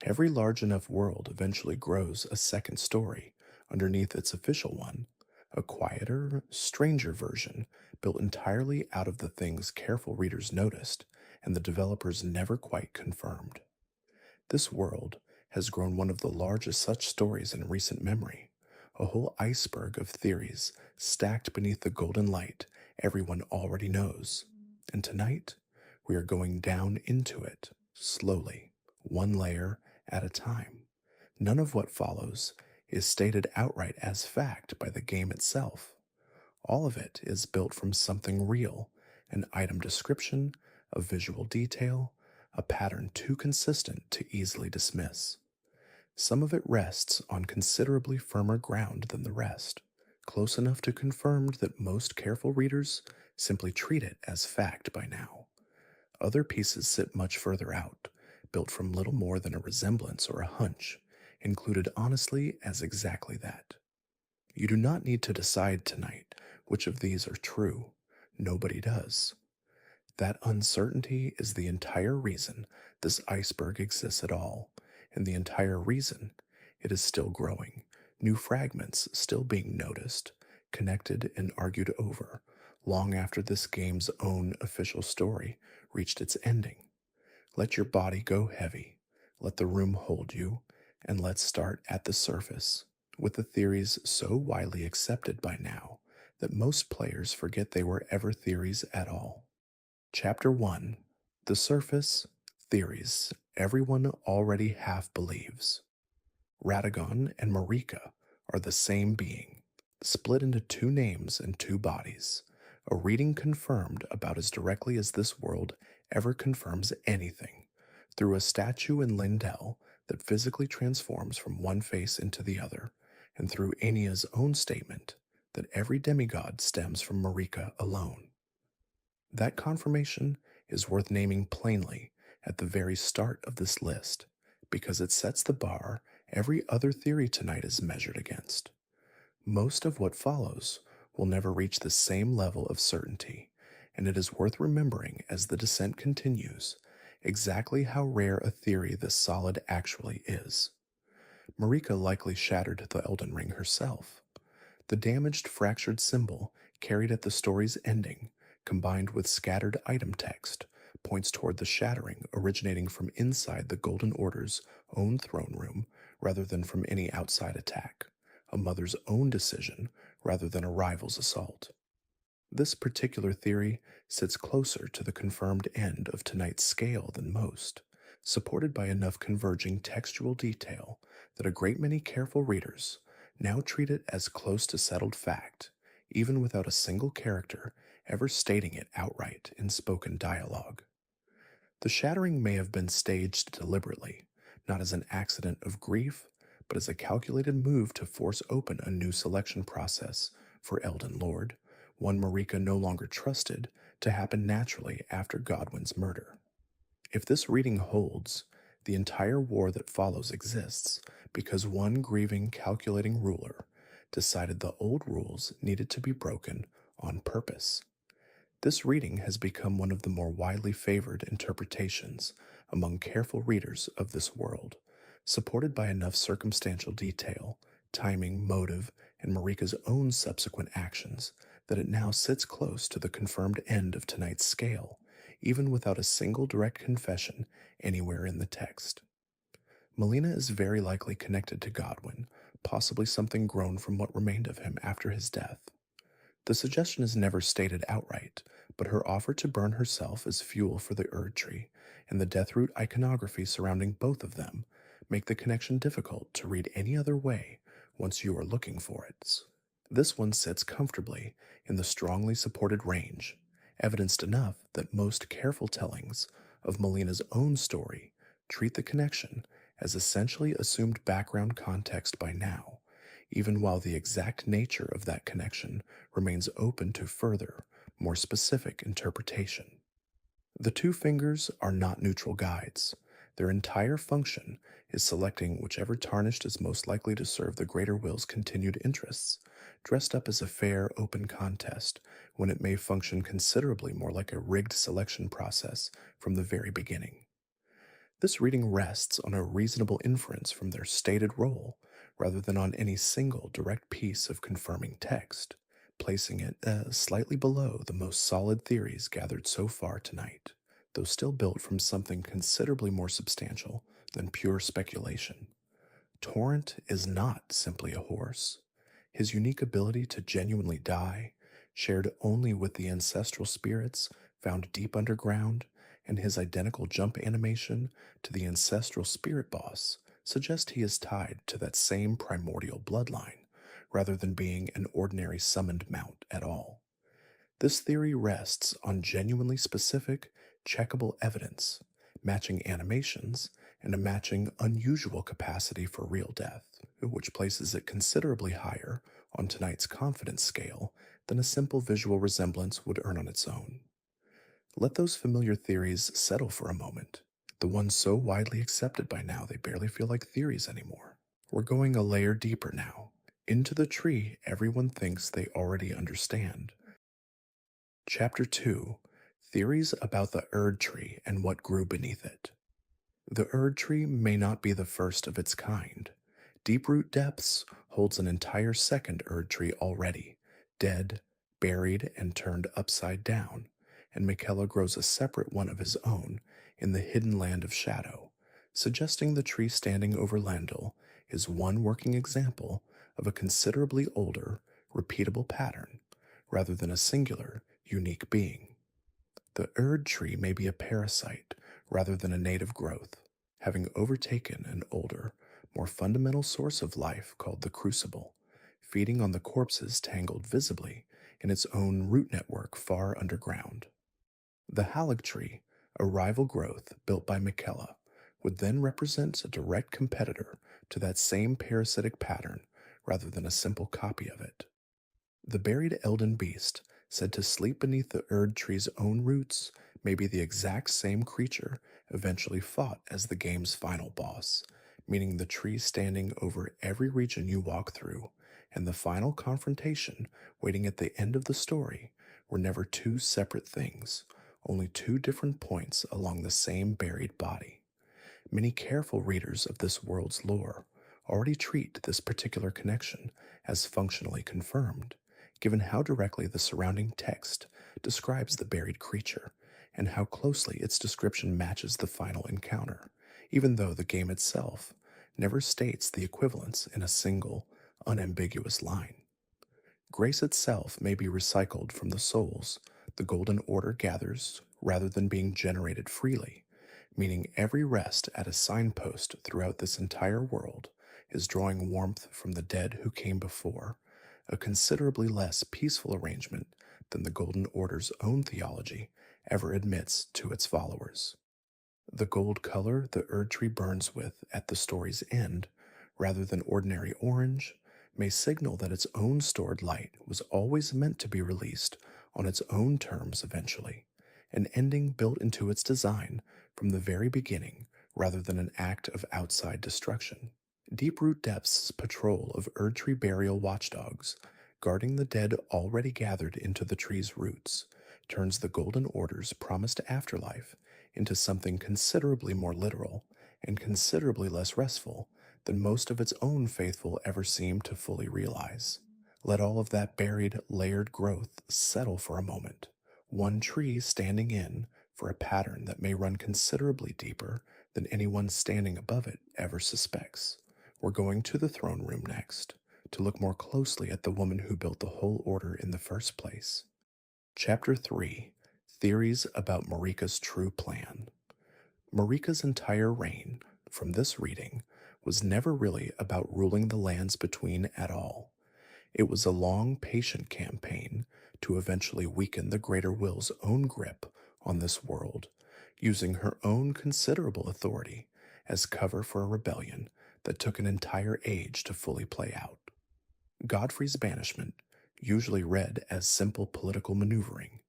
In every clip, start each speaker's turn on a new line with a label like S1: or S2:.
S1: Every large enough world eventually grows a second story underneath its official one, a quieter, stranger version built entirely out of the things careful readers noticed and the developers never quite confirmed. This world has grown one of the largest such stories in recent memory, a whole iceberg of theories stacked beneath the golden light everyone already knows. And tonight, we are going down into it, slowly, one layer at a time. None of what follows is stated outright as fact by the game itself. All of it is built from something real, an item description, a visual detail, a pattern too consistent to easily dismiss. Some of it rests on considerably firmer ground than the rest, close enough to confirm that most careful readers simply treat it as fact by now. Other pieces sit much further out, built from little more than a resemblance or a hunch, included honestly as exactly that. You do not need to decide tonight which of these are true. Nobody does. That uncertainty is the entire reason this iceberg exists at all, and the entire reason it is still growing, new fragments still being noticed, connected and argued over, long after this game's own official story reached its ending. Let your body go heavy, let the room hold you, and let's start at the surface, with the theories so widely accepted by now that most players forget they were ever theories at all. Chapter 1: The Surface Theories Everyone Already Half Believes. Radagon and Marika are the same being, split into two names and two bodies, a reading confirmed about as directly as this world ever confirms anything, through a statue in Lindell that physically transforms from one face into the other, and through Enia's own statement that every demigod stems from Marika alone. That confirmation is worth naming plainly at the very start of this list, because it sets the bar every other theory tonight is measured against. Most of what follows will never reach the same level of certainty, and it is worth remembering as the descent continues exactly how rare a theory this solid actually is. Marika likely shattered the Elden Ring herself. The damaged, fractured symbol carried at the story's ending, combined with scattered item text, points toward the shattering originating from inside the Golden Order's own throne room rather than from any outside attack, a mother's own decision rather than a rival's assault. This particular theory sits closer to the confirmed end of tonight's scale than most, supported by enough converging textual detail that a great many careful readers now treat it as close to settled fact, even without a single character ever stating it outright in spoken dialogue. The shattering may have been staged deliberately, not as an accident of grief, but as a calculated move to force open a new selection process for Elden Lord, one Marika no longer trusted to happen naturally after Godwyn's murder. If this reading holds, the entire war that follows exists because one grieving, calculating ruler decided the old rules needed to be broken on purpose. This reading has become one of the more widely favored interpretations among careful readers of this world, supported by enough circumstantial detail, timing, motive, and Marika's own subsequent actions that it now sits close to the confirmed end of tonight's scale, even without a single direct confession anywhere in the text. Melina is very likely connected to Godwyn, possibly something grown from what remained of him after his death. The suggestion is never stated outright, but her offer to burn herself as fuel for the Erdtree and the Deathroot iconography surrounding both of them make the connection difficult to read any other way once you are looking for it. This one sits comfortably in the strongly supported range, evidenced enough that most careful tellings of Melina's own story treat the connection as essentially assumed background context by now, even while the exact nature of that connection remains open to further, more specific interpretation. The two fingers are not neutral guides. Their entire function is selecting whichever Tarnished is most likely to serve the Greater Will's continued interests, dressed up as a fair, open contest when it may function considerably more like a rigged selection process from the very beginning. This reading rests on a reasonable inference from their stated role, rather than on any single direct piece of confirming text, placing it slightly below the most solid theories gathered so far tonight, though still built from something considerably more substantial than pure speculation. Torrent is not simply a horse. His unique ability to genuinely die, shared only with the ancestral spirits found deep underground, and his identical jump animation to the ancestral spirit boss suggest he is tied to that same primordial bloodline, rather than being an ordinary summoned mount at all. This theory rests on genuinely specific, checkable evidence, matching animations, and a matching unusual capacity for real death, which places it considerably higher on tonight's confidence scale than a simple visual resemblance would earn on its own. Let those familiar theories settle for a moment, the ones so widely accepted by now they barely feel like theories anymore. We're going a layer deeper now, into the tree everyone thinks they already understand. Chapter 2: Theories about the Erdtree and what grew beneath it. The Erdtree may not be the first of its kind. Deeproot Depths holds an entire second Erdtree already, dead, buried, and turned upside down, and Miquella grows a separate one of his own in the hidden land of shadow, suggesting the tree standing over Landil is one working example of a considerably older, repeatable pattern, rather than a singular, unique being. The Erdtree may be a parasite rather than a native growth, having overtaken an older, more fundamental source of life called the Crucible, feeding on the corpses tangled visibly in its own root network far underground. The Haligtree, a rival growth built by Miquella, would then represent a direct competitor to that same parasitic pattern rather than a simple copy of it. The buried Elden Beast, said to sleep beneath the Erdtree's own roots, may be the exact same creature eventually fought as the game's final boss, meaning the tree standing over every region you walk through, and the final confrontation waiting at the end of the story were never two separate things, only two different points along the same buried body. Many careful readers of this world's lore already treat this particular connection as functionally confirmed, given how directly the surrounding text describes the buried creature and how closely its description matches the final encounter, even though the game itself never states the equivalence in a single, unambiguous line. Grace itself may be recycled from the souls the Golden Order gathers rather than being generated freely, meaning every rest at a signpost throughout this entire world is drawing warmth from the dead who came before, a considerably less peaceful arrangement than the Golden Order's own theology ever admits to its followers. The gold color the Erdtree burns with at the story's end, rather than ordinary orange, may signal that its own stored light was always meant to be released on its own terms eventually, an ending built into its design from the very beginning rather than an act of outside destruction. Deeproot Depths' patrol of Erdtree burial watchdogs, guarding the dead already gathered into the tree's roots, turns the Golden Order's promised afterlife into something considerably more literal and considerably less restful than most of its own faithful ever seem to fully realize. Let all of that buried, layered growth settle for a moment, one tree standing in for a pattern that may run considerably deeper than anyone standing above it ever suspects. We're going to the throne room next, to look more closely at the woman who built the whole order in the first place. Chapter 3: Theories about Marika's True Plan. Marika's entire reign, from this reading, was never really about ruling the lands between at all. It was a long, patient campaign to eventually weaken the Greater Will's own grip on this world, using her own considerable authority as cover for a rebellion that took an entire age to fully play out. Godfrey's banishment, usually read as simple political maneuvering,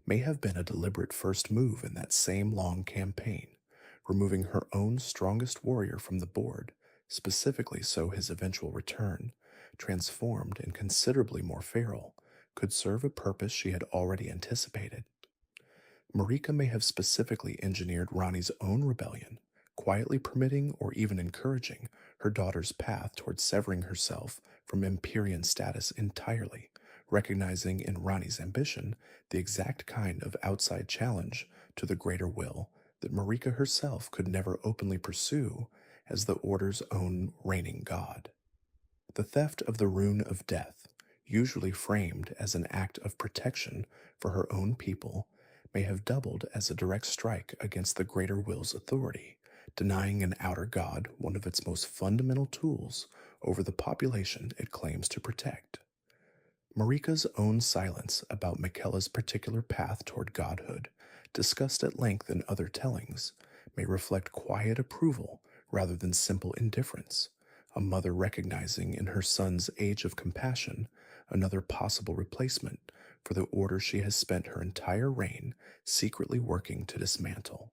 S1: may have been a deliberate first move in that same long campaign, removing her own strongest warrior from the board, specifically so his eventual return, transformed and considerably more feral, could serve a purpose she had already anticipated. Marika may have specifically engineered Ranni's own rebellion, quietly permitting or even encouraging her daughter's path towards severing herself from Empyrean status entirely, recognizing in Ranni's ambition the exact kind of outside challenge to the greater will that Marika herself could never openly pursue as the Order's own reigning god. The theft of the Rune of Death, usually framed as an act of protection for her own people, may have doubled as a direct strike against the greater will's authority, denying an outer god one of its most fundamental tools over the population it claims to protect. Marika's own silence about Miquella's particular path toward godhood, discussed at length in other tellings, may reflect quiet approval rather than simple indifference, a mother recognizing in her son's age of compassion another possible replacement for the order she has spent her entire reign secretly working to dismantle.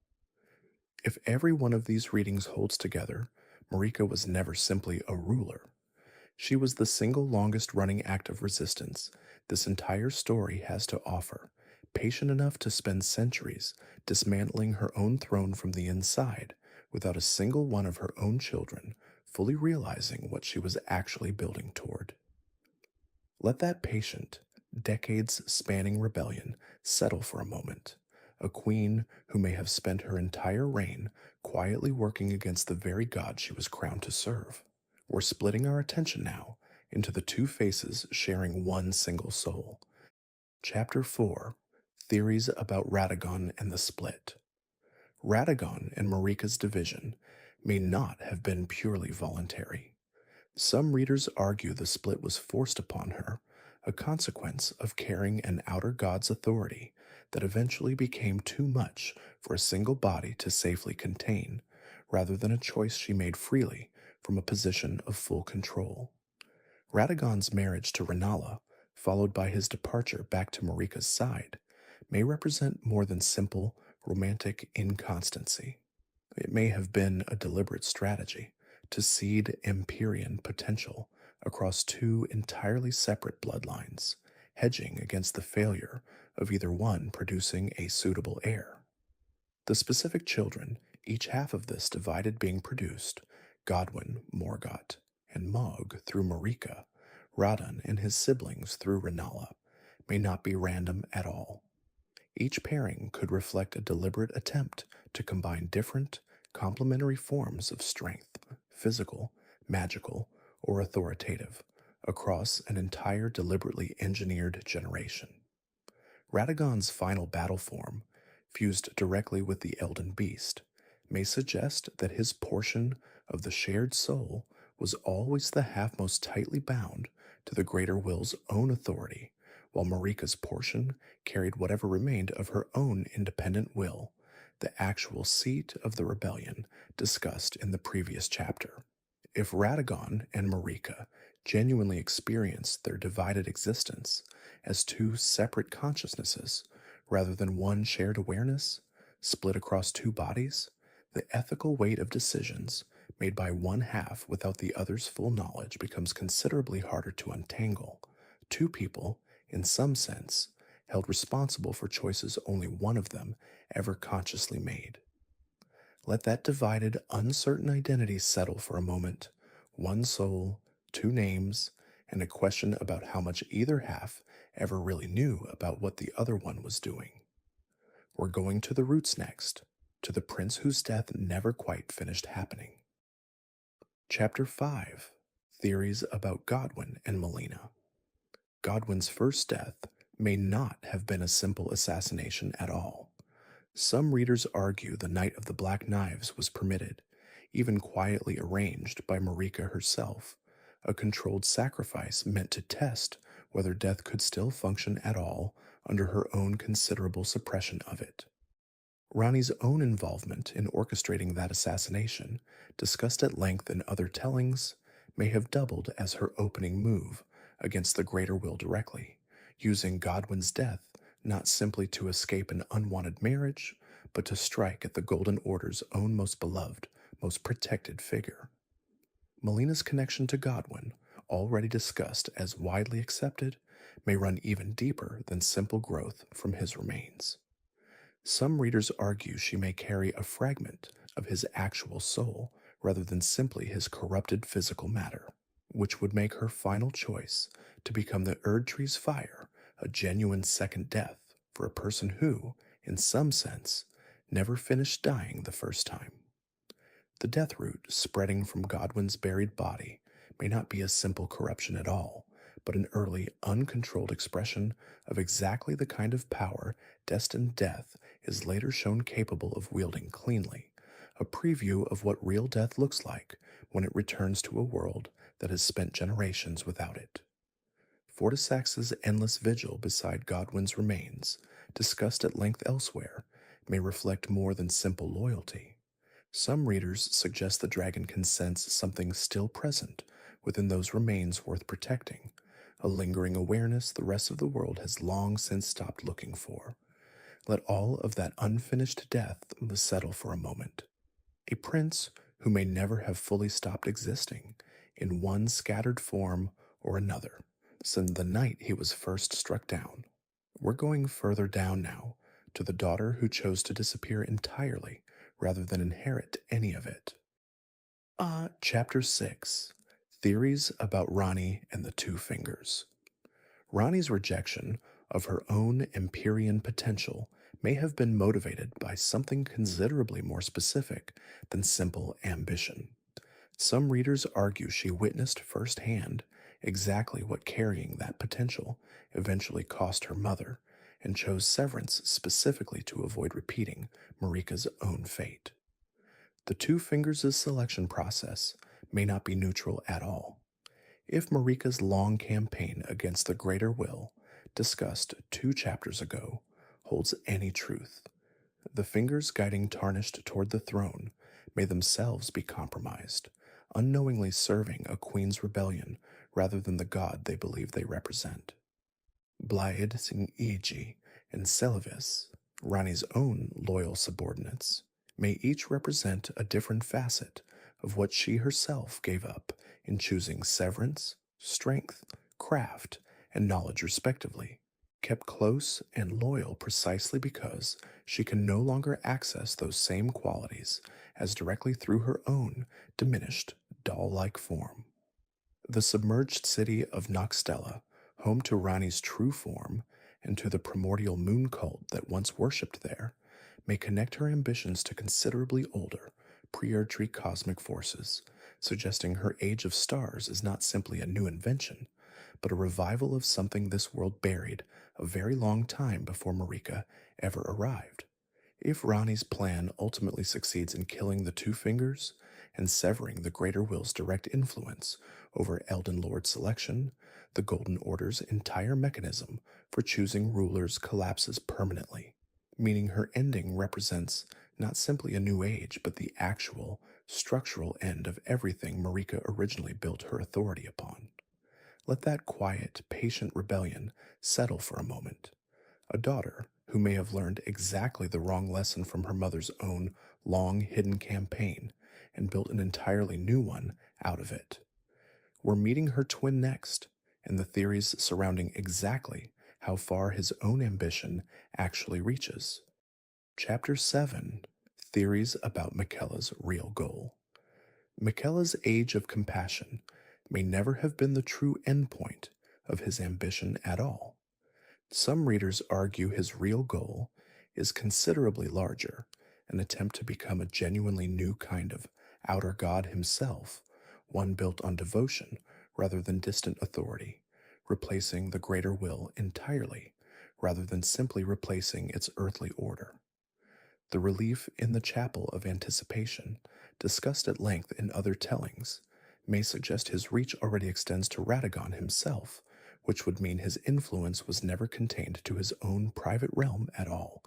S1: If every one of these readings holds together, Marika was never simply a ruler. She was the single longest running act of resistance this entire story has to offer, patient enough to spend centuries dismantling her own throne from the inside without a single one of her own children fully realizing what she was actually building toward. Let that patient, decades spanning rebellion settle for a moment. A queen who may have spent her entire reign quietly working against the very god she was crowned to serve. We're splitting our attention now into the two faces sharing one single soul. Chapter 4: Theories about Radagon and the Split. Radagon and Marika's division may not have been purely voluntary. Some readers argue the split was forced upon her, a consequence of carrying an outer god's authority that eventually became too much for a single body to safely contain, rather than a choice she made freely from a position of full control. Radagon's marriage to Rennala, followed by his departure back to Marika's side, may represent more than simple romantic inconstancy. It may have been a deliberate strategy to seed Empyrean potential across two entirely separate bloodlines, hedging against the failure of either one producing a suitable heir. The specific children, each half of this divided being produced, Godwyn, Morgott, and Mohg through Marika, Radahn and his siblings through Rennala, may not be random at all. Each pairing could reflect a deliberate attempt to combine different, complementary forms of strength, physical, magical, or authoritative, across an entire deliberately engineered generation. Radagon's final battle form, fused directly with the Elden Beast, may suggest that his portion of the shared soul was always the half most tightly bound to the greater will's own authority, while Marika's portion carried whatever remained of her own independent will, the actual seat of the rebellion discussed in the previous chapter. If Radagon and Marika genuinely experienced their divided existence as two separate consciousnesses rather than one shared awareness, split across two bodies, the ethical weight of decisions made by one half without the other's full knowledge becomes considerably harder to untangle. Two people, in some sense, held responsible for choices only one of them ever consciously made. Let that divided, uncertain identity settle for a moment. One soul, two names, and a question about how much either half ever really knew about what the other one was doing. We're going to the roots next, to the prince whose death never quite finished happening. Chapter 5: Theories about Godwyn and Melina. Godwyn's first death may not have been a simple assassination at all. Some readers argue the Night of the Black Knives was permitted, even quietly arranged by Marika herself, a controlled sacrifice meant to test whether death could still function at all under her own considerable suppression of it. Ranni's own involvement in orchestrating that assassination, discussed at length in other tellings, may have doubled as her opening move against the greater will directly, using Godwyn's death not simply to escape an unwanted marriage, but to strike at the Golden Order's own most beloved, most protected figure. Melina's connection to Godwyn, already discussed as widely accepted, may run even deeper than simple growth from his remains. Some readers argue she may carry a fragment of his actual soul rather than simply his corrupted physical matter, which would make her final choice to become the Erdtree's fire a genuine second death for a person who, in some sense, never finished dying the first time. The death root spreading from Godwyn's buried body may not be a simple corruption at all, but an early, uncontrolled expression of exactly the kind of power destined death is later shown capable of wielding cleanly, a preview of what real death looks like when it returns to a world that has spent generations without it. Fortisax's endless vigil beside Godwyn's remains, discussed at length elsewhere, may reflect more than simple loyalty. Some readers suggest the dragon can sense something still present within those remains worth protecting, a lingering awareness the rest of the world has long since stopped looking for. Let all of that unfinished death settle for a moment. A prince who may never have fully stopped existing in one scattered form or another since the night he was first struck down. We're going further down now, to the daughter who chose to disappear entirely rather than inherit any of it. Chapter 6 Theories about Ranni and the Two Fingers. Ranni's rejection of her own Empyrean potential may have been motivated by something considerably more specific than simple ambition. Some readers argue she witnessed firsthand exactly what carrying that potential eventually cost her mother, and chose severance specifically to avoid repeating Marika's own fate. The Two Fingers' selection process may not be neutral at all. If Marika's long campaign against the greater will, discussed 2 chapters ago, holds any truth, the fingers guiding Tarnished toward the throne may themselves be compromised, unknowingly serving a queen's rebellion rather than the god they believe they represent. Blaid Iji and Selvis, Ranni's own loyal subordinates, may each represent a different facet of what she herself gave up in choosing severance, strength, craft, and knowledge respectively, kept close and loyal precisely because she can no longer access those same qualities as directly through her own diminished, doll-like form. The submerged city of Noxtella, home to Ranni's true form and to the primordial moon cult that once worshipped there, may connect her ambitions to considerably older, pre-Erdtree cosmic forces, suggesting her Age of Stars is not simply a new invention, but a revival of something this world buried a very long time before Marika ever arrived. If Ranni's plan ultimately succeeds in killing the Two Fingers and severing the Greater Will's direct influence over Elden Lord selection, the Golden Order's entire mechanism for choosing rulers collapses permanently, meaning her ending represents not simply a new age, but the actual, structural end of everything Marika originally built her authority upon. Let that quiet, patient rebellion settle for a moment. A daughter who may have learned exactly the wrong lesson from her mother's own long hidden campaign and built an entirely new one out of it. We're meeting her twin next, and the theories surrounding exactly how far his own ambition actually reaches. Chapter 7 Theories about Miquella's real goal. Miquella's age of compassion may never have been the true endpoint of his ambition at all. Some readers argue his real goal is considerably larger, an attempt to become a genuinely new kind of outer god himself, one built on devotion rather than distant authority, replacing the greater will entirely rather than simply replacing its earthly order. The relief in the Chapel of Anticipation, discussed at length in other tellings, may suggest his reach already extends to Radagon himself, which would mean his influence was never contained to his own private realm at all,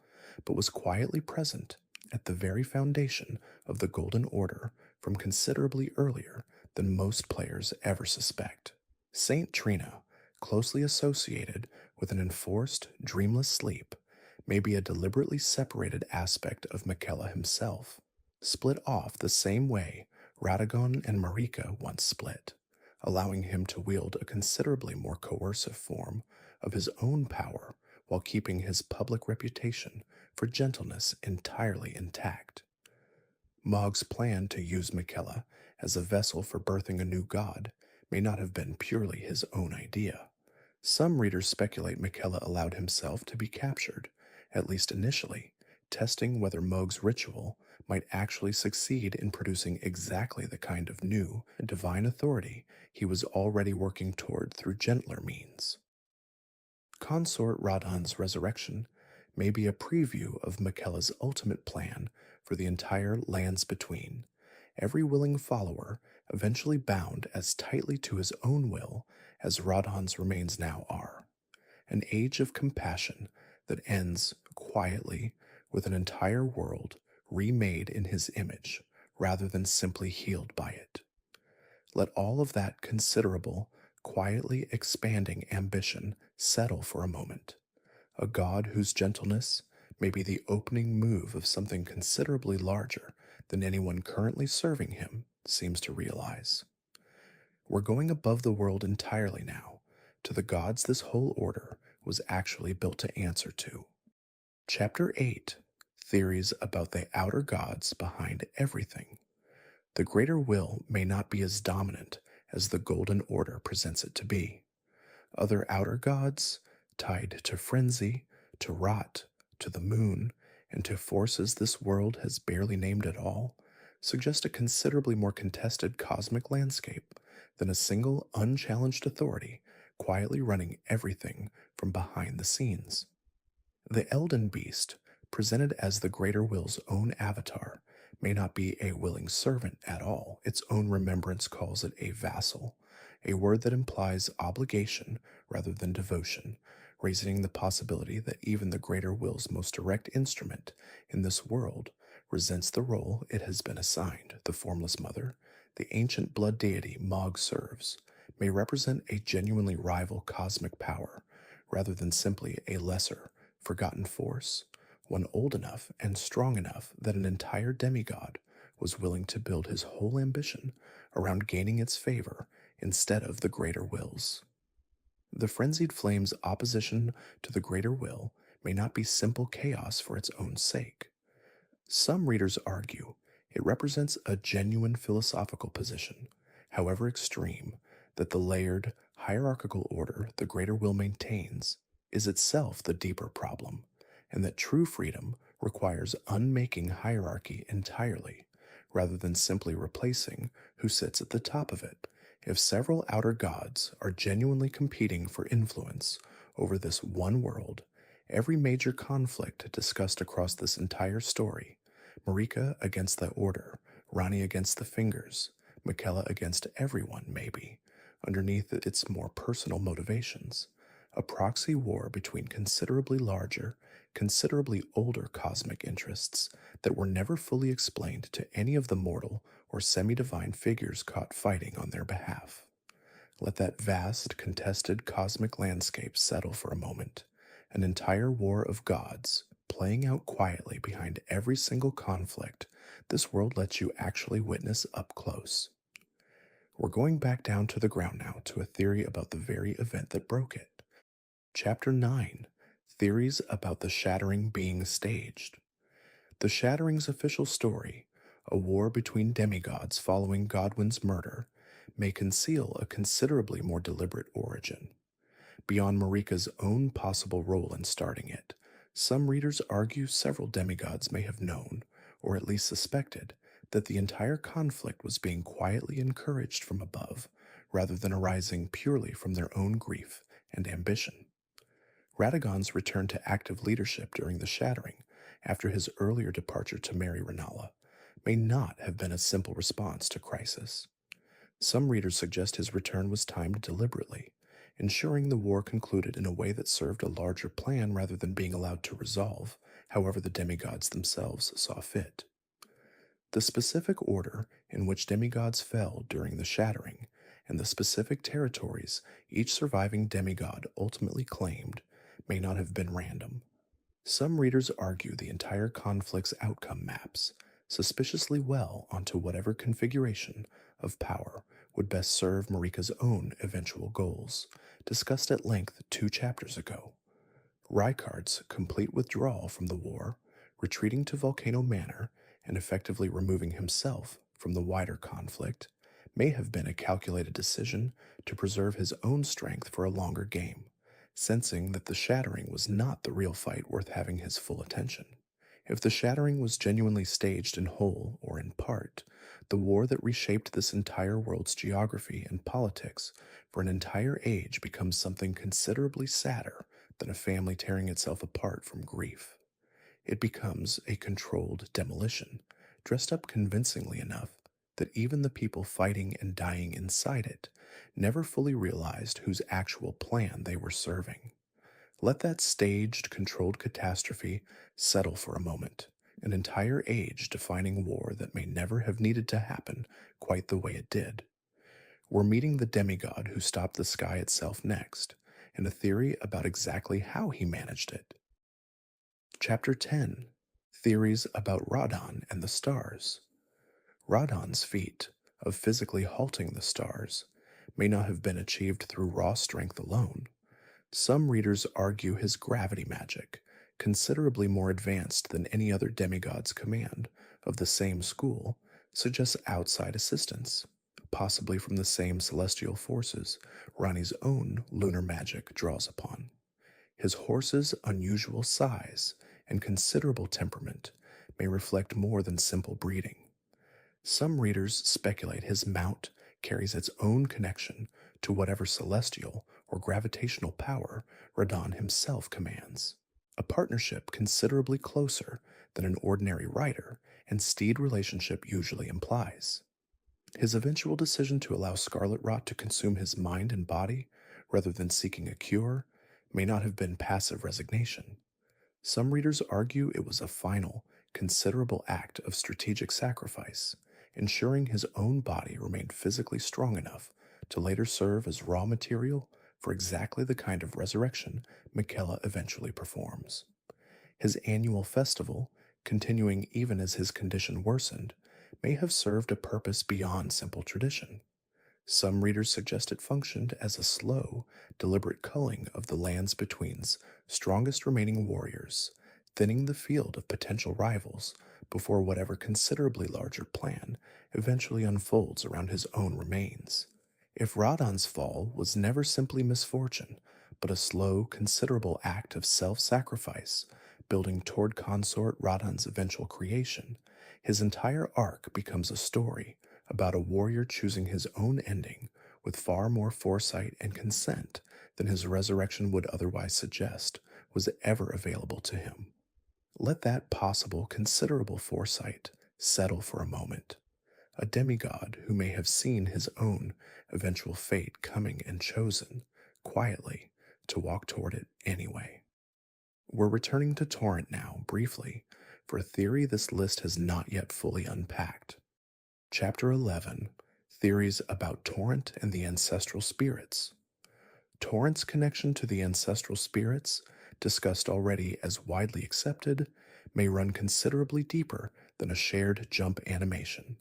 S1: but was quietly present at the very foundation of the Golden Order from considerably earlier than most players ever suspect. Saint Trina, closely associated with an enforced, dreamless sleep, may be a deliberately separated aspect of Miquella himself, split off the same way Radagon and Marika once split, allowing him to wield a considerably more coercive form of his own power while keeping his public reputation for gentleness entirely intact. Mohg's plan to use Miquella as a vessel for birthing a new god may not have been purely his own idea. Some readers speculate Miquella allowed himself to be captured, at least initially, testing whether Mohg's ritual might actually succeed in producing exactly the kind of new, divine authority he was already working toward through gentler means. Consort Radahn's resurrection may be a preview of Miquella's ultimate plan for the entire Lands Between, every willing follower eventually bound as tightly to his own will as Radahn's remains now are. An age of compassion that ends quietly with an entire world remade in his image rather than simply healed by it. Let all of that considerable, quietly expanding ambition settle for a moment. A god whose gentleness may be the opening move of something considerably larger than anyone currently serving him seems to realize. We're going above the world entirely now, to the gods this whole order was actually built to answer to. Chapter 8: Theories about the outer gods behind everything. The greater will may not be as dominant as the Golden Order presents it to be. Other outer gods, tied to frenzy, to rot, to the moon, and to forces this world has barely named at all, suggest a considerably more contested cosmic landscape than a single unchallenged authority quietly running everything from behind the scenes. The Elden Beast, presented as the Greater Will's own avatar, may not be a willing servant at all. Its own remembrance calls it a vassal, a word that implies obligation rather than devotion, raising the possibility that even the Greater Will's most direct instrument in this world resents the role it has been assigned. The Formless Mother, the ancient blood deity Mohg serves, may represent a genuinely rival cosmic power rather than simply a lesser, forgotten force, one old enough and strong enough that an entire demigod was willing to build his whole ambition around gaining its favor instead of the Greater Will's. The Frenzied Flame's opposition to the Greater Will may not be simple chaos for its own sake. Some readers argue it represents a genuine philosophical position, however extreme, that the layered, hierarchical order the Greater Will maintains is itself the deeper problem, and that true freedom requires unmaking hierarchy entirely, rather than simply replacing who sits at the top of it. If several outer gods are genuinely competing for influence over this one world, every major conflict discussed across this entire story, Marika against the Order, Ranni against the Fingers, Miquella against everyone maybe, underneath its more personal motivations, a proxy war between considerably larger, considerably older cosmic interests that were never fully explained to any of the mortal or semi-divine figures caught fighting on their behalf. Let that vast, contested cosmic landscape settle for a moment, an entire war of gods, playing out quietly behind every single conflict this world lets you actually witness up close. We're going back down to the ground now to a theory about the very event that broke it. Chapter 9: Theories about the Shattering being staged. The Shattering's official story, a war between demigods following Godwyn's murder, may conceal a considerably more deliberate origin. Beyond Marika's own possible role in starting it, some readers argue several demigods may have known, or at least suspected, that the entire conflict was being quietly encouraged from above, rather than arising purely from their own grief and ambition. Radagon's return to active leadership during the Shattering, after his earlier departure to marry Rennala, may not have been a simple response to crisis. Some readers suggest his return was timed deliberately, ensuring the war concluded in a way that served a larger plan rather than being allowed to resolve, however the demigods themselves saw fit. The specific order in which demigods fell during the Shattering, and the specific territories each surviving demigod ultimately claimed, may not have been random. Some readers argue the entire conflict's outcome maps suspiciously well onto whatever configuration of power would best serve Marika's own eventual goals, discussed at length 2 chapters ago. Rykard's complete withdrawal from the war, retreating to Volcano Manor, and effectively removing himself from the wider conflict may have been a calculated decision to preserve his own strength for a longer game, sensing that the Shattering was not the real fight worth having his full attention. If the Shattering was genuinely staged in whole or in part, the war that reshaped this entire world's geography and politics for an entire age becomes something considerably sadder than a family tearing itself apart from grief. It becomes a controlled demolition, dressed up convincingly enough that even the people fighting and dying inside it never fully realized whose actual plan they were serving. Let that staged, controlled catastrophe settle for a moment, an entire age defining war that may never have needed to happen quite the way it did. We're meeting the demigod who stopped the sky itself next, and a theory about exactly how he managed it. Chapter 10: Theories about Radahn and the Stars. Radahn's feat of physically halting the stars may not have been achieved through raw strength alone. Some readers argue his gravity magic, considerably more advanced than any other demigod's command of the same school, suggests outside assistance, possibly from the same celestial forces Ranni's own lunar magic draws upon. His horse's unusual size and considerable temperament may reflect more than simple breeding. Some readers speculate his mount carries its own connection to whatever celestial or gravitational power Radahn himself commands, a partnership considerably closer than an ordinary rider and steed relationship usually implies. His eventual decision to allow scarlet rot to consume his mind and body rather than seeking a cure may not have been passive resignation. Some readers argue it was a final, considerable act of strategic sacrifice, ensuring his own body remained physically strong enough to later serve as raw material for exactly the kind of resurrection Miquella eventually performs. His annual festival, continuing even as his condition worsened, may have served a purpose beyond simple tradition. Some readers suggest it functioned as a slow, deliberate culling of the lands between's strongest remaining warriors, thinning the field of potential rivals before whatever considerably larger plan eventually unfolds around his own remains. If Radahn's fall was never simply misfortune, but a slow, considerable act of self-sacrifice, building toward consort Radahn's eventual creation, his entire arc becomes a story about a warrior choosing his own ending with far more foresight and consent than his resurrection would otherwise suggest was ever available to him. Let that possible considerable foresight settle for a moment. A demigod who may have seen his own eventual fate coming and chosen, quietly, to walk toward it anyway. We're returning to Torrent now, briefly, for a theory this list has not yet fully unpacked. Chapter 11: Theories about Torrent and the Ancestral Spirits. Torrent's connection to the Ancestral Spirits, discussed already as widely accepted, may run considerably deeper than a shared jump animation.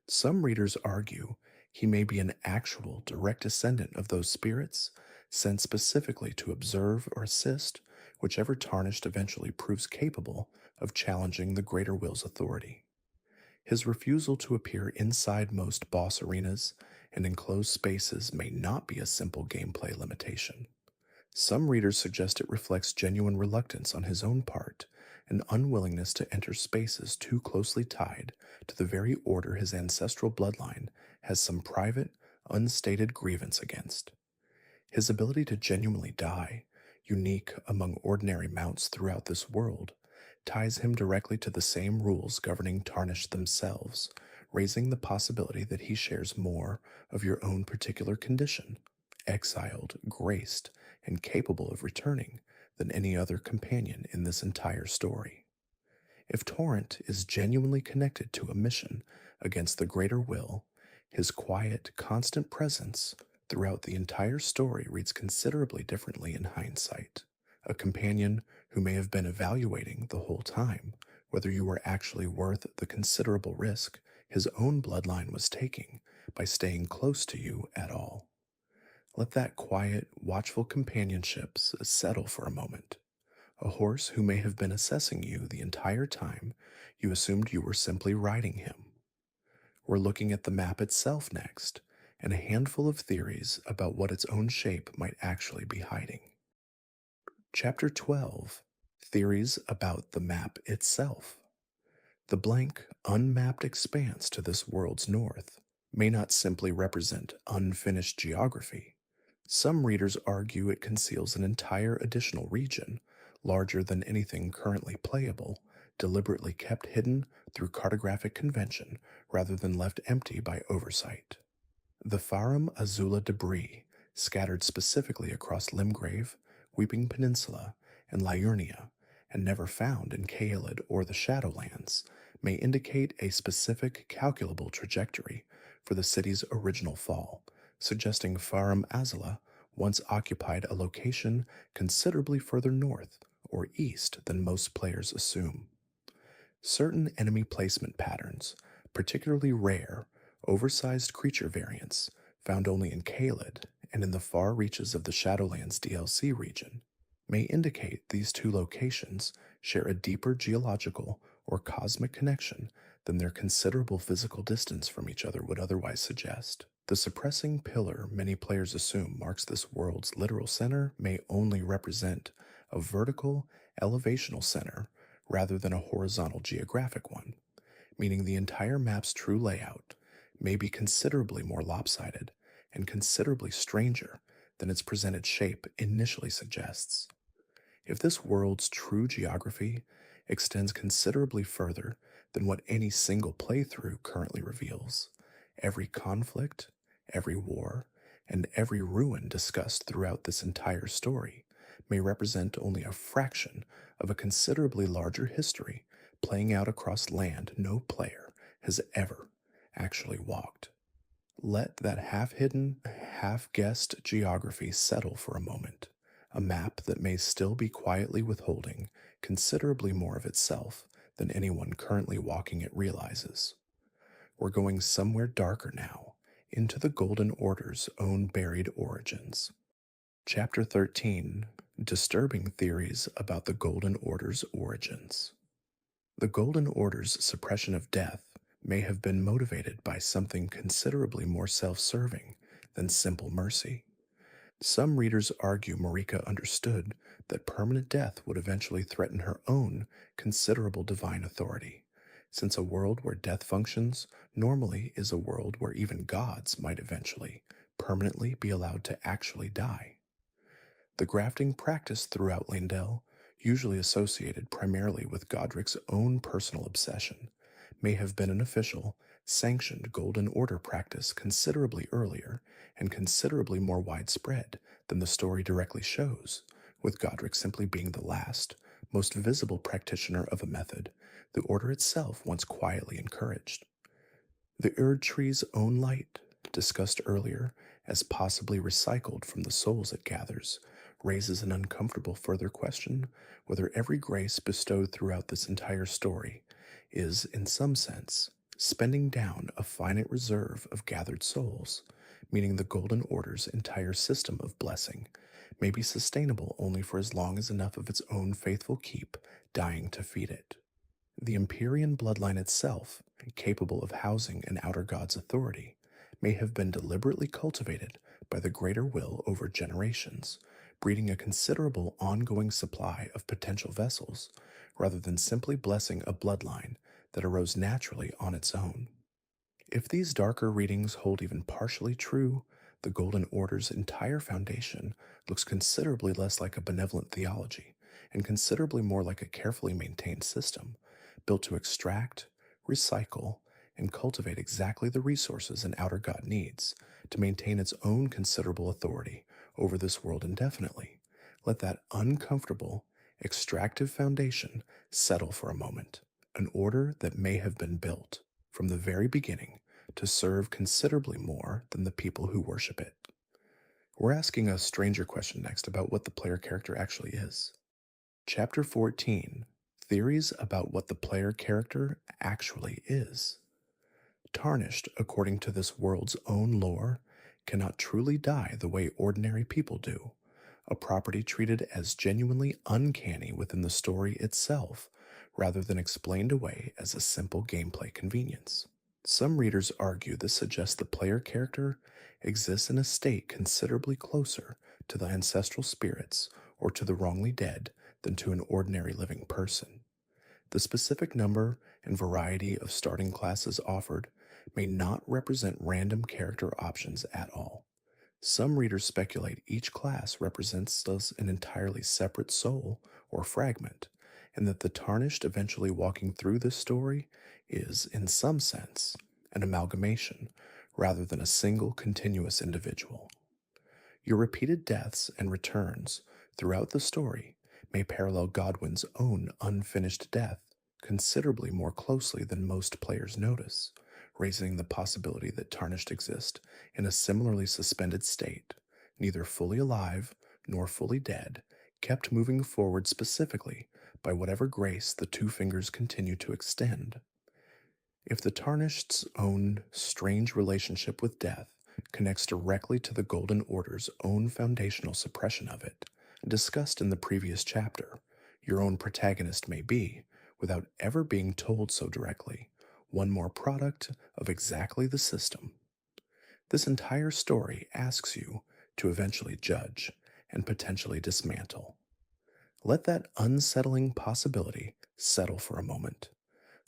S1: Some readers argue he may be an actual direct descendant of those spirits, sent specifically to observe or assist whichever Tarnished eventually proves capable of challenging the Greater Will's authority. His refusal to appear inside most boss arenas and enclosed spaces may not be a simple gameplay limitation. Some readers suggest it reflects genuine reluctance on his own part, an unwillingness to enter spaces too closely tied to the very order his ancestral bloodline has some private, unstated grievance against. His ability to genuinely die, unique among ordinary mounts throughout this world, ties him directly to the same rules governing Tarnished themselves, raising the possibility that he shares more of your own particular condition, exiled, graced, and capable of returning than any other companion in this entire story. If Torrent is genuinely connected to a mission against the Greater Will, his quiet, constant presence throughout the entire story reads considerably differently in hindsight. A companion who may have been evaluating the whole time whether you were actually worth the considerable risk his own bloodline was taking by staying close to you at all. Let that quiet, watchful companionship settle for a moment. a horse who may have been assessing you the entire time you assumed you were simply riding him. We're looking at the map itself next, and a handful of theories about what its own shape might actually be hiding. Chapter 12: Theories about the map itself. The blank, unmapped expanse to this world's north may not simply represent unfinished geography. Some readers argue it conceals an entire additional region, larger than anything currently playable, deliberately kept hidden through cartographic convention rather than left empty by oversight. The Farum Azula debris, scattered specifically across Limgrave, Weeping Peninsula, and Liurnia, and never found in Caelid or the Shadowlands, may indicate a specific calculable trajectory for the city's original fall, suggesting Farum Azula once occupied a location considerably further north or east than most players assume. Certain enemy placement patterns, particularly rare, oversized creature variants found only in Caelid and in the far reaches of the Shadowlands DLC region, may indicate these two locations share a deeper geological or cosmic connection than their considerable physical distance from each other would otherwise suggest. The suppressing pillar many players assume marks this world's literal center may only represent a vertical, elevational center rather than a horizontal geographic one, meaning the entire map's true layout may be considerably more lopsided and considerably stranger than its presented shape initially suggests. If this world's true geography extends considerably further than what any single playthrough currently reveals, every conflict, every war, and every ruin discussed throughout this entire story may represent only a fraction of a considerably larger history playing out across land no player has ever actually walked. Let that half-hidden, half-guessed geography settle for a moment, a map that may still be quietly withholding considerably more of itself than anyone currently walking it realizes. We're going somewhere darker now, into the Golden Order's own buried origins. Chapter 13: Disturbing Theories about the Golden Order's Origins. The Golden Order's suppression of death may have been motivated by something considerably more self-serving than simple mercy. Some readers argue Marika understood that permanent death would eventually threaten her own considerable divine authority, since a world where death functions normally is a world where even gods might eventually, permanently be allowed to actually die. The grafting practiced throughout Leyndell, usually associated primarily with Godric's own personal obsession, may have been an official, sanctioned Golden Order practice considerably earlier and considerably more widespread than the story directly shows, with Godric simply being the last, most visible practitioner of a method the Order itself once quietly encouraged. The Erdtree's own light, discussed earlier as possibly recycled from the souls it gathers, raises an uncomfortable further question whether every grace bestowed throughout this entire story is, in some sense, spending down a finite reserve of gathered souls, meaning the Golden Order's entire system of blessing may be sustainable only for as long as enough of its own faithful keep dying to feed it. The Empyrean bloodline itself, capable of housing an outer god's authority, may have been deliberately cultivated by the greater will over generations, breeding a considerable ongoing supply of potential vessels, rather than simply blessing a bloodline that arose naturally on its own. If these darker readings hold even partially true, the Golden Order's entire foundation looks considerably less like a benevolent theology, and considerably more like a carefully maintained system, built to extract, recycle, and cultivate exactly the resources an outer god needs to maintain its own considerable authority over this world indefinitely. Let that uncomfortable, extractive foundation settle for a moment, an order that may have been built from the very beginning to serve considerably more than the people who worship it. We're asking a stranger question next about what the player character actually is. Chapter 14: Theories about what the player character actually is. Tarnished, according to this world's own lore, cannot truly die the way ordinary people do, a property treated as genuinely uncanny within the story itself, rather than explained away as a simple gameplay convenience. Some readers argue this suggests the player character exists in a state considerably closer to the ancestral spirits or to the wrongly dead than to an ordinary living person. The specific number and variety of starting classes offered may not represent random character options at all. Some readers speculate each class represents us an entirely separate soul or fragment, and that the Tarnished eventually walking through this story is, in some sense, an amalgamation rather than a single continuous individual. Your repeated deaths and returns throughout the story may parallel Godwyn's own unfinished death considerably more closely than most players notice, raising the possibility that Tarnished exist in a similarly suspended state, neither fully alive nor fully dead, kept moving forward specifically by whatever grace the two fingers continue to extend. If the Tarnished's own strange relationship with death connects directly to the Golden Order's own foundational suppression of it, discussed in the previous chapter, your own protagonist may be, without ever being told so directly, one more product of exactly the system. This entire story asks you to eventually judge and potentially dismantle. Let that unsettling possibility settle for a moment.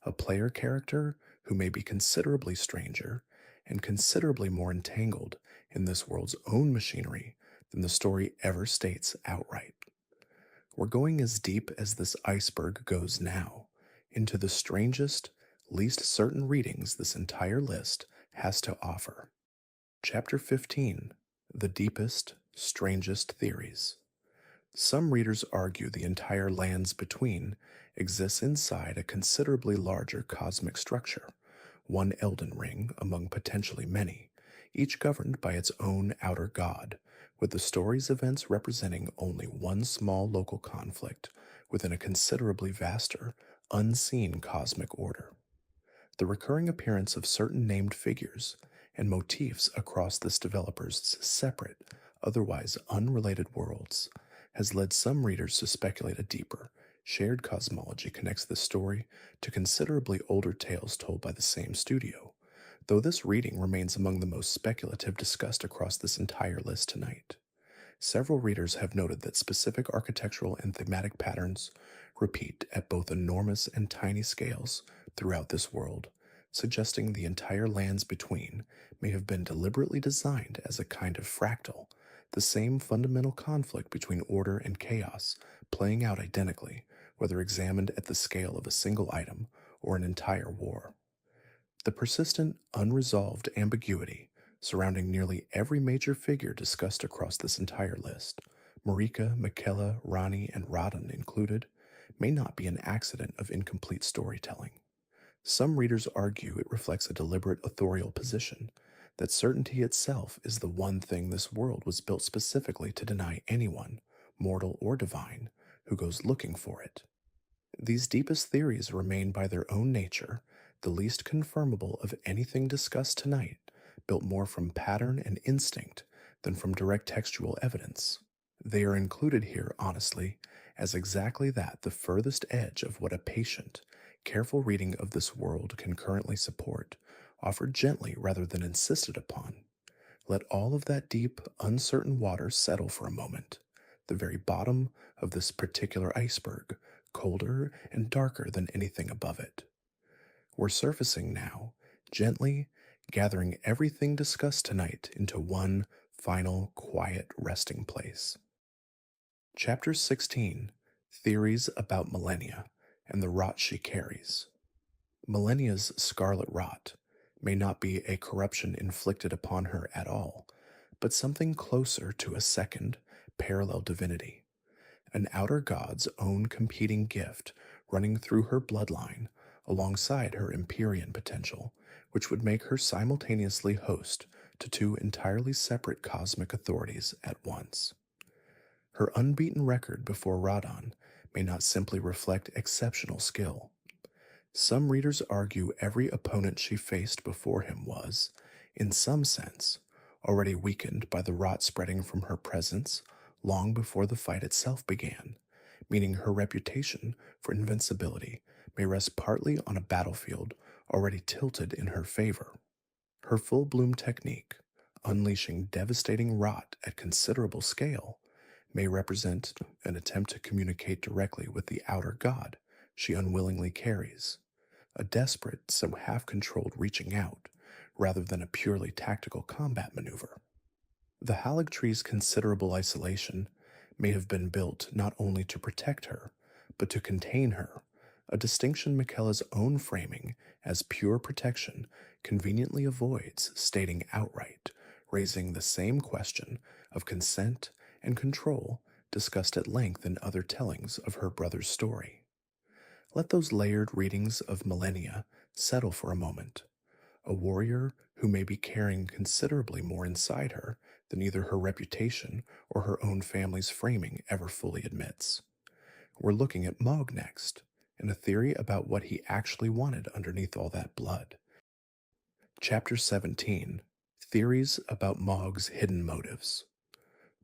S1: A player character who may be considerably stranger and considerably more entangled in this world's own machinery than the story ever states outright. We're going as deep as this iceberg goes now, into the strangest, least certain readings this entire list has to offer. Chapter 15, The Deepest, Strangest Theories. Some readers argue the entire Lands Between exists inside a considerably larger cosmic structure, one Elden Ring among potentially many, each governed by its own outer god, with the story's events representing only one small local conflict within a considerably vaster, unseen cosmic order. The recurring appearance of certain named figures and motifs across this developer's separate, otherwise unrelated worlds has led some readers to speculate a deeper, shared cosmology connects this story to considerably older tales told by the same studio, though this reading remains among the most speculative discussed across this entire list tonight. Several readers have noted that specific architectural and thematic patterns repeat at both enormous and tiny scales throughout this world, suggesting the entire Lands Between may have been deliberately designed as a kind of fractal, the same fundamental conflict between order and chaos playing out identically, whether examined at the scale of a single item or an entire war. The persistent, unresolved ambiguity surrounding nearly every major figure discussed across this entire list, Marika, Miquella, Ranni, and Radahn included, may not be an accident of incomplete storytelling. Some readers argue it reflects a deliberate authorial position, that certainty itself is the one thing this world was built specifically to deny anyone, mortal or divine, who goes looking for it. These deepest theories remain by their own nature the least confirmable of anything discussed tonight, built more from pattern and instinct than from direct textual evidence. They are included here, honestly, as exactly that the furthest edge of what a patient, careful reading of this world can currently support, offered gently rather than insisted upon. Let all of that deep, uncertain water settle for a moment, the very bottom of this particular iceberg, colder and darker than anything above it. We're surfacing now, gently, gathering everything discussed tonight into one final, quiet resting place. Chapter 16, Theories about Malenia and the Rot She Carries. Malenia's scarlet rot may not be a corruption inflicted upon her at all, but something closer to a second, parallel divinity, an outer god's own competing gift running through her bloodline alongside her Empyrean potential, which would make her simultaneously host to two entirely separate cosmic authorities at once. Her unbeaten record before Radahn may not simply reflect exceptional skill. Some readers argue every opponent she faced before him was, in some sense, already weakened by the rot spreading from her presence long before the fight itself began, meaning her reputation for invincibility may rest partly on a battlefield already tilted in her favor. Her full bloom technique, unleashing devastating rot at considerable scale, may represent an attempt to communicate directly with the outer god she unwillingly carries, a desperate, so half controlled reaching out, rather than a purely tactical combat maneuver. The Haligtree's considerable isolation may have been built not only to protect her, but to contain her, a distinction Miquella's own framing as pure protection conveniently avoids stating outright, raising the same question of consent and control discussed at length in other tellings of her brother's story. Let those layered readings of Malenia settle for a moment. A warrior who may be carrying considerably more inside her than either her reputation or her own family's framing ever fully admits. We're looking at Mohg next, and a theory about what he actually wanted underneath all that blood. Chapter 17, Theories about Mohg's Hidden Motives.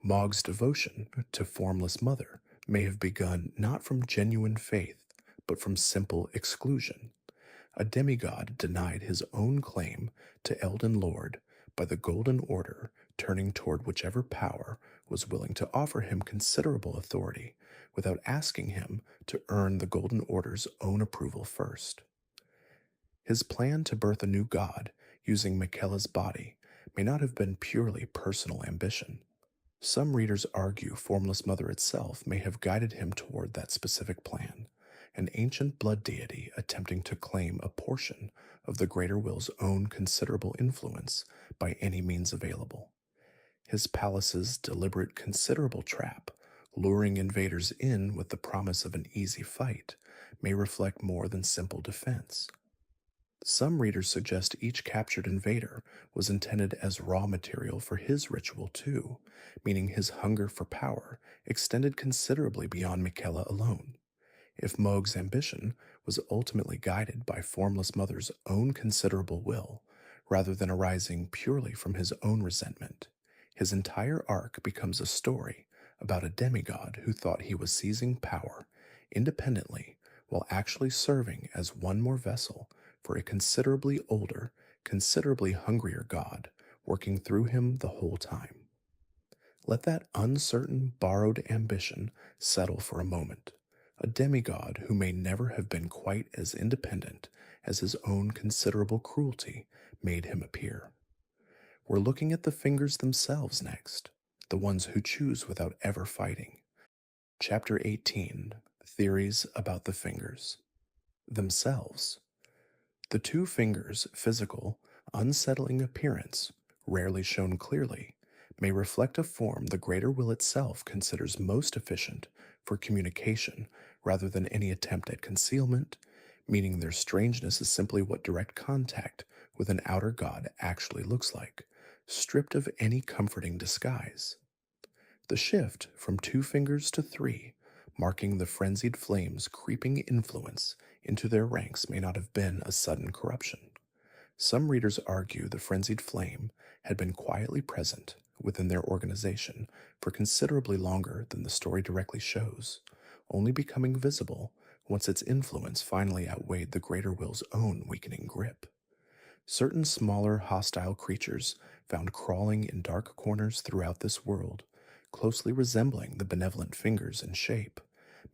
S1: Mohg's devotion to Formless Mother may have begun not from genuine faith, but from simple exclusion. A demigod denied his own claim to Elden Lord by the Golden Order turning toward whichever power was willing to offer him considerable authority without asking him to earn the Golden Order's own approval first. His plan to birth a new god using Miquella's body may not have been purely personal ambition. Some readers argue Formless Mother itself may have guided him toward that specific plan, an ancient blood deity attempting to claim a portion of the Greater Will's own considerable influence by any means available. His palace's deliberate considerable trap, luring invaders in with the promise of an easy fight, may reflect more than simple defense. Some readers suggest each captured invader was intended as raw material for his ritual too, meaning his hunger for power extended considerably beyond Miquella alone. If Mohg's ambition was ultimately guided by Formless Mother's own considerable will, rather than arising purely from his own resentment, his entire arc becomes a story about a demigod who thought he was seizing power independently while actually serving as one more vessel for a considerably older, considerably hungrier god working through him the whole time. Let that uncertain, borrowed ambition settle for a moment. A demigod who may never have been quite as independent as his own considerable cruelty made him appear. We're looking at the fingers themselves next, the ones who choose without ever fighting. Chapter 18, Theories about the Fingers. Themselves. The two fingers' physical, unsettling appearance, rarely shown clearly, may reflect a form the Greater Will itself considers most efficient for communication rather than any attempt at concealment, meaning their strangeness is simply what direct contact with an outer god actually looks like, stripped of any comforting disguise. The shift from 2 fingers to 3, marking the frenzied flame's creeping influence into their ranks, may not have been a sudden corruption. Some readers argue the frenzied flame had been quietly present within their organization for considerably longer than the story directly shows, only becoming visible once its influence finally outweighed the Greater Will's own weakening grip. Certain smaller hostile creatures found crawling in dark corners throughout this world, closely resembling the benevolent fingers in shape,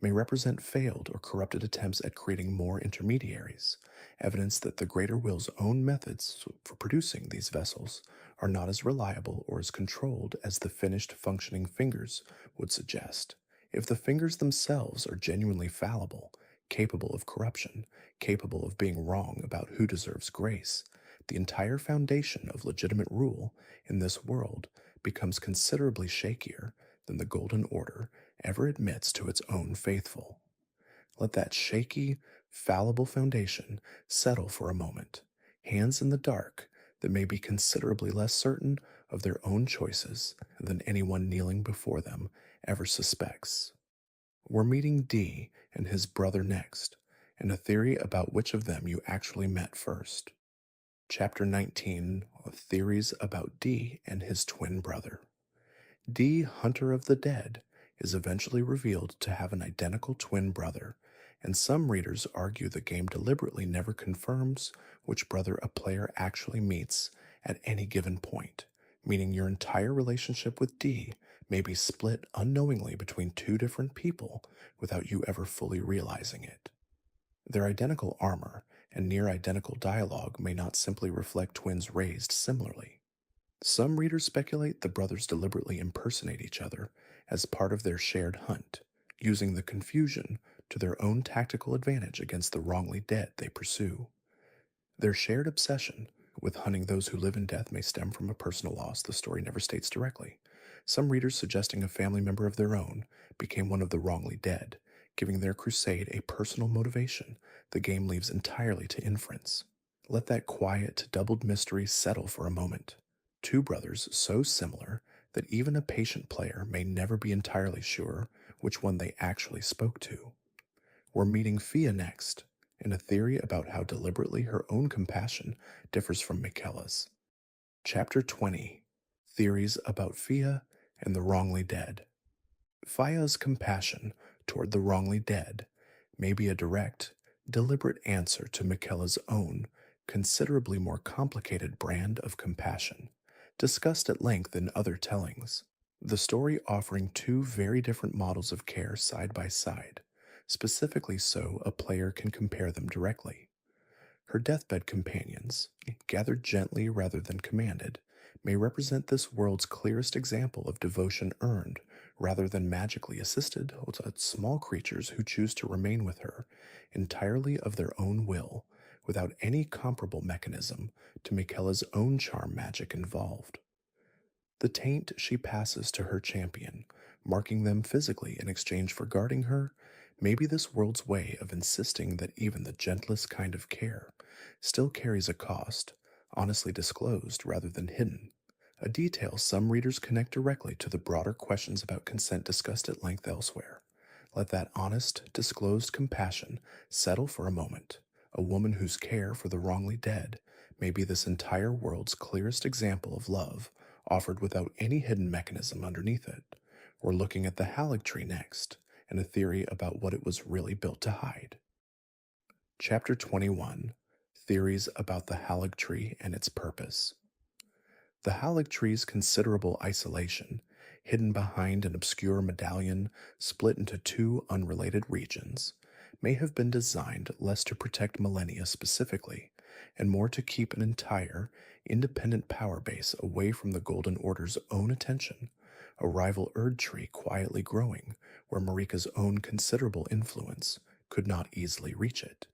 S1: may represent failed or corrupted attempts at creating more intermediaries, evidence that the Greater Will's own methods for producing these vessels are not as reliable or as controlled as the finished functioning fingers would suggest. If the fingers themselves are genuinely fallible, capable of corruption, capable of being wrong about who deserves grace, the entire foundation of legitimate rule in this world becomes considerably shakier than the Golden Order ever admits to its own faithful. Let that shaky, fallible foundation settle for a moment, hands in the dark that may be considerably less certain of their own choices than anyone kneeling before them ever suspects. We're meeting D and his brother next, and a theory about which of them you actually met first. Chapter 19, Theories about D and his twin brother. D, Hunter of the Dead, is eventually revealed to have an identical twin brother, and some readers argue the game deliberately never confirms which brother a player actually meets at any given point, meaning your entire relationship with D may be split unknowingly between two different people without you ever fully realizing it. Their identical armor and near identical dialogue may not simply reflect twins raised similarly. Some readers speculate the brothers deliberately impersonate each other as part of their shared hunt, using the confusion to their own tactical advantage against the wrongly dead they pursue. Their shared obsession with hunting those who live in death may stem from a personal loss the story never states directly. Some readers suggesting a family member of their own became one of the wrongly dead, giving their crusade a personal motivation the game leaves entirely to inference. Let that quiet, doubled mystery settle for a moment. Two brothers so similar that even a patient player may never be entirely sure which one they actually spoke to. We're meeting Fia next, in a theory about how deliberately her own compassion differs from Miquella's. Chapter 20, Theories about Fia and the Wrongly Dead. Fia's compassion toward the wrongly dead may be a direct, deliberate answer to Miquella's own, considerably more complicated brand of compassion, discussed at length in other tellings. The story offering two very different models of care side by side, specifically so a player can compare them directly. Her deathbed companions, gathered gently rather than commanded, may represent this world's clearest example of devotion earned rather than magically assisted, small creatures who choose to remain with her entirely of their own will, without any comparable mechanism to Miquella's own charm magic involved. The taint she passes to her champion, marking them physically in exchange for guarding her, may be this world's way of insisting that even the gentlest kind of care still carries a cost, honestly disclosed rather than hidden, a detail some readers connect directly to the broader questions about consent discussed at length elsewhere. Let that honest, disclosed compassion settle for a moment. A woman whose care for the wrongly dead may be this entire world's clearest example of love, offered without any hidden mechanism underneath it. We're looking at the Haligtree next, and a theory about what it was really built to hide. Chapter 21, Theories about the Haligtree and its purpose. The Haligtree's considerable isolation, hidden behind an obscure medallion split into two unrelated regions, may have been designed less to protect Malenia specifically, and more to keep an entire, independent power base away from the Golden Order's own attention, a rival Erdtree quietly growing where Marika's own considerable influence could not easily reach it.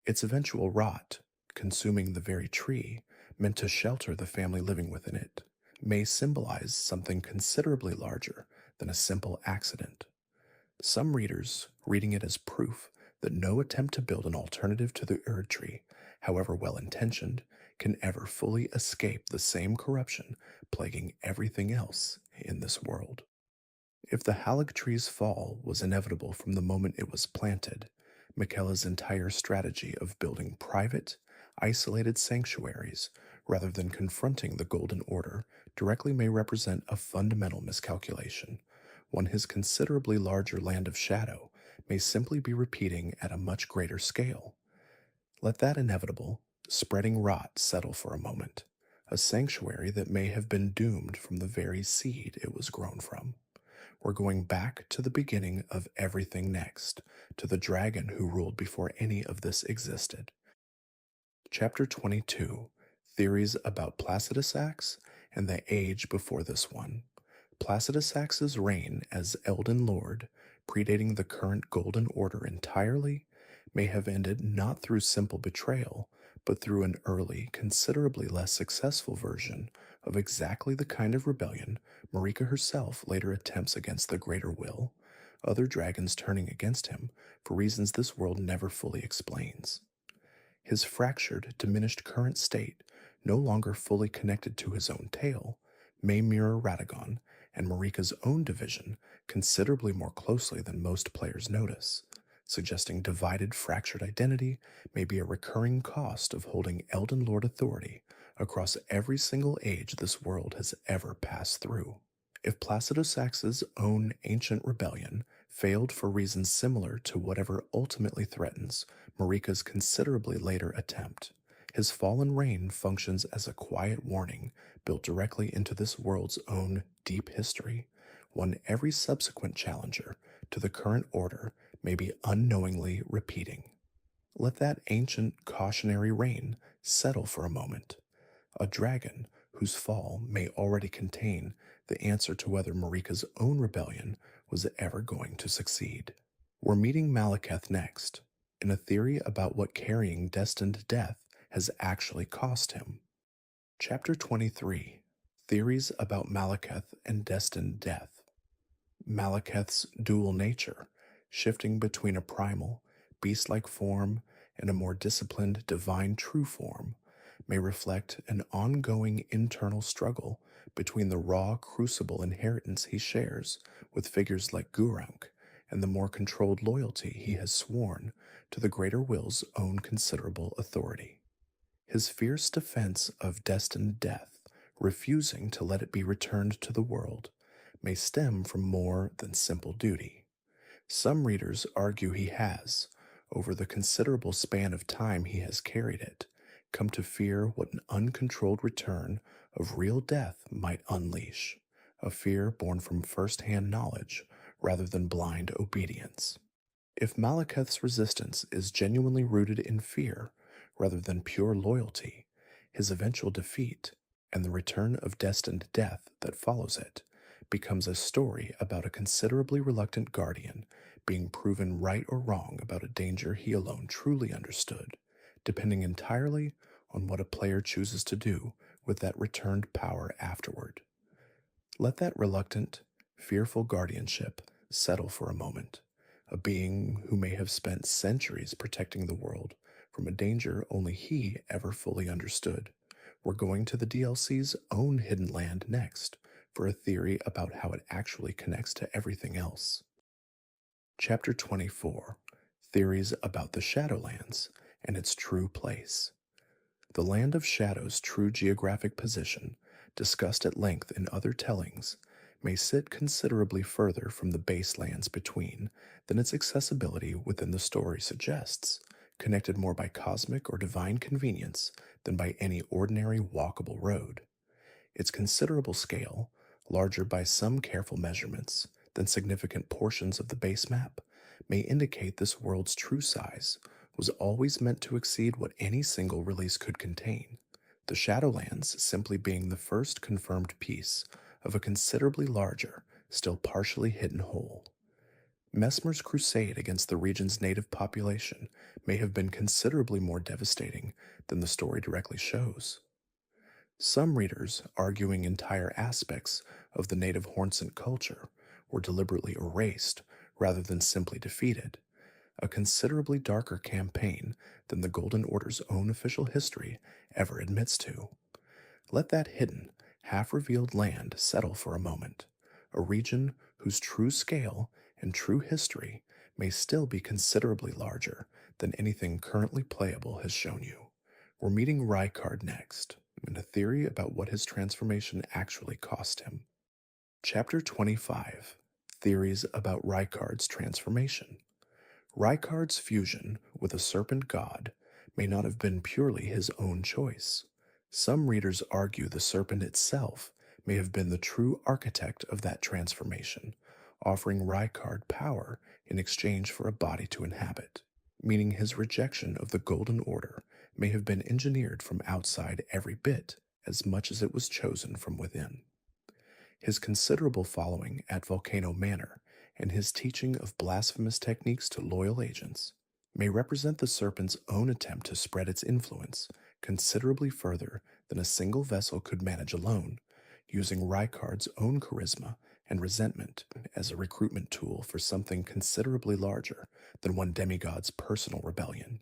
S1: Its eventual rot, consuming the very tree meant to shelter the family living within it, may symbolize something considerably larger than a simple accident. Some readers, reading it as proof that no attempt to build an alternative to the Erdtree, however well intentioned, can ever fully escape the same corruption plaguing everything else in this world. If the Haligtree's fall was inevitable from the moment it was planted, Miquella's entire strategy of building private, isolated sanctuaries rather than confronting the Golden Order directly may represent a fundamental miscalculation, one his considerably larger land of shadow may simply be repeating at a much greater scale. Let that inevitable, spreading rot settle for a moment, a sanctuary that may have been doomed from the very seed it was grown from. We're going back to the beginning of everything next, to the dragon who ruled before any of this existed. Chapter 22, Theories about Placidusax and the Age Before This One. Placidusax's reign as Elden Lord, predating the current Golden Order entirely, may have ended not through simple betrayal, but through an early, considerably less successful version of exactly the kind of rebellion Marika herself later attempts against the greater will, other dragons turning against him for reasons this world never fully explains. His fractured, diminished current state, no longer fully connected to his own tale, may mirror Radagon and Marika's own division considerably more closely than most players notice, suggesting divided, fractured identity may be a recurring cost of holding Elden Lord authority across every single age this world has ever passed through. If Placidusax's own ancient rebellion failed for reasons similar to whatever ultimately threatens Marika's considerably later attempt, his fallen reign functions as a quiet warning built directly into this world's own deep history, one every subsequent challenger to the current order may be unknowingly repeating. Let that ancient cautionary reign settle for a moment. A dragon whose fall may already contain the answer to whether Marika's own rebellion was ever going to succeed. We're meeting Maliketh next, in a theory about what carrying Destined Death has actually cost him. Chapter 23, Theories about Maliketh and Destined Death. Maliketh's dual nature, shifting between a primal, beast-like form and a more disciplined divine true form, may reflect an ongoing internal struggle between the raw crucible inheritance he shares with figures like Gurunk and the more controlled loyalty he has sworn to the greater will's own considerable authority. His fierce defense of destined death, refusing to let it be returned to the world, may stem from more than simple duty. Some readers argue he has, over the considerable span of time he has carried it, come to fear what an uncontrolled return of real death might unleash, a fear born from first-hand knowledge rather than blind obedience. If Maliketh's resistance is genuinely rooted in fear rather than pure loyalty, his eventual defeat, and the return of destined death that follows it, becomes a story about a considerably reluctant guardian being proven right or wrong about a danger he alone truly understood, depending entirely on what a player chooses to do with that returned power afterward. Let that reluctant, fearful guardianship settle for a moment. A being who may have spent centuries protecting the world from a danger only he ever fully understood. We're going to the DLC's own hidden land next for a theory about how it actually connects to everything else. Chapter 24, Theories about the Shadowlands and its true place. The Land of Shadow's true geographic position, discussed at length in other tellings, may sit considerably further from the base lands between than its accessibility within the story suggests, connected more by cosmic or divine convenience than by any ordinary walkable road. Its considerable scale, larger by some careful measurements than significant portions of the base map, may indicate this world's true size was always meant to exceed what any single release could contain, the Shadowlands simply being the first confirmed piece of a considerably larger, still partially hidden whole. Messmer's crusade against the region's native population may have been considerably more devastating than the story directly shows. Some readers, arguing entire aspects of the native Hornsent culture, were deliberately erased rather than simply defeated, a considerably darker campaign than the Golden Order's own official history ever admits to. Let that hidden, half-revealed land settle for a moment, a region whose true scale and true history may still be considerably larger than anything currently playable has shown you. We're meeting Rykard next, and a theory about what his transformation actually cost him. Chapter 25, Theories about Rykard's transformation. Rykard's fusion with a serpent god may not have been purely his own choice. Some readers argue the serpent itself may have been the true architect of that transformation, offering Rykard power in exchange for a body to inhabit, meaning his rejection of the Golden Order may have been engineered from outside every bit as much as it was chosen from within. His considerable following at Volcano Manor and his teaching of blasphemous techniques to loyal agents may represent the serpent's own attempt to spread its influence considerably further than a single vessel could manage alone, using Rykard's own charisma and resentment as a recruitment tool for something considerably larger than one demigod's personal rebellion.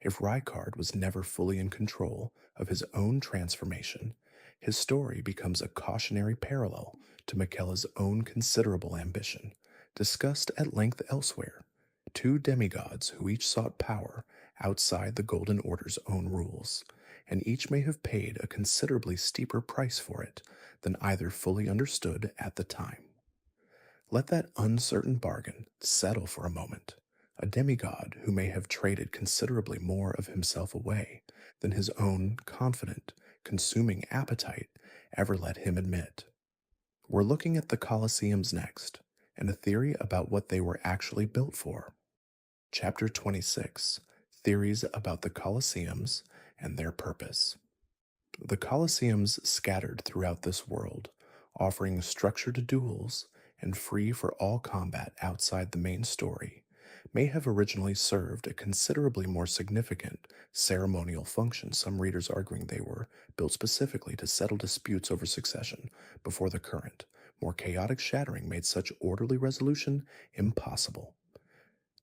S1: If Rykard was never fully in control of his own transformation, his story becomes a cautionary parallel to Miquella's own considerable ambition, discussed at length elsewhere, two demigods who each sought power outside the Golden Order's own rules, and each may have paid a considerably steeper price for it than either fully understood at the time. Let that uncertain bargain settle for a moment. A demigod who may have traded considerably more of himself away than his own confident, consuming appetite ever let him admit. We're looking at the Colosseums next, and a theory about what they were actually built for. Chapter 26: Theories about the Colosseums and their purpose. The Colosseums scattered throughout this world, offering structure to duels and free for all combat outside the main story, may have originally served a considerably more significant ceremonial function, some readers arguing they were built specifically to settle disputes over succession before the current, more chaotic Shattering made such orderly resolution impossible.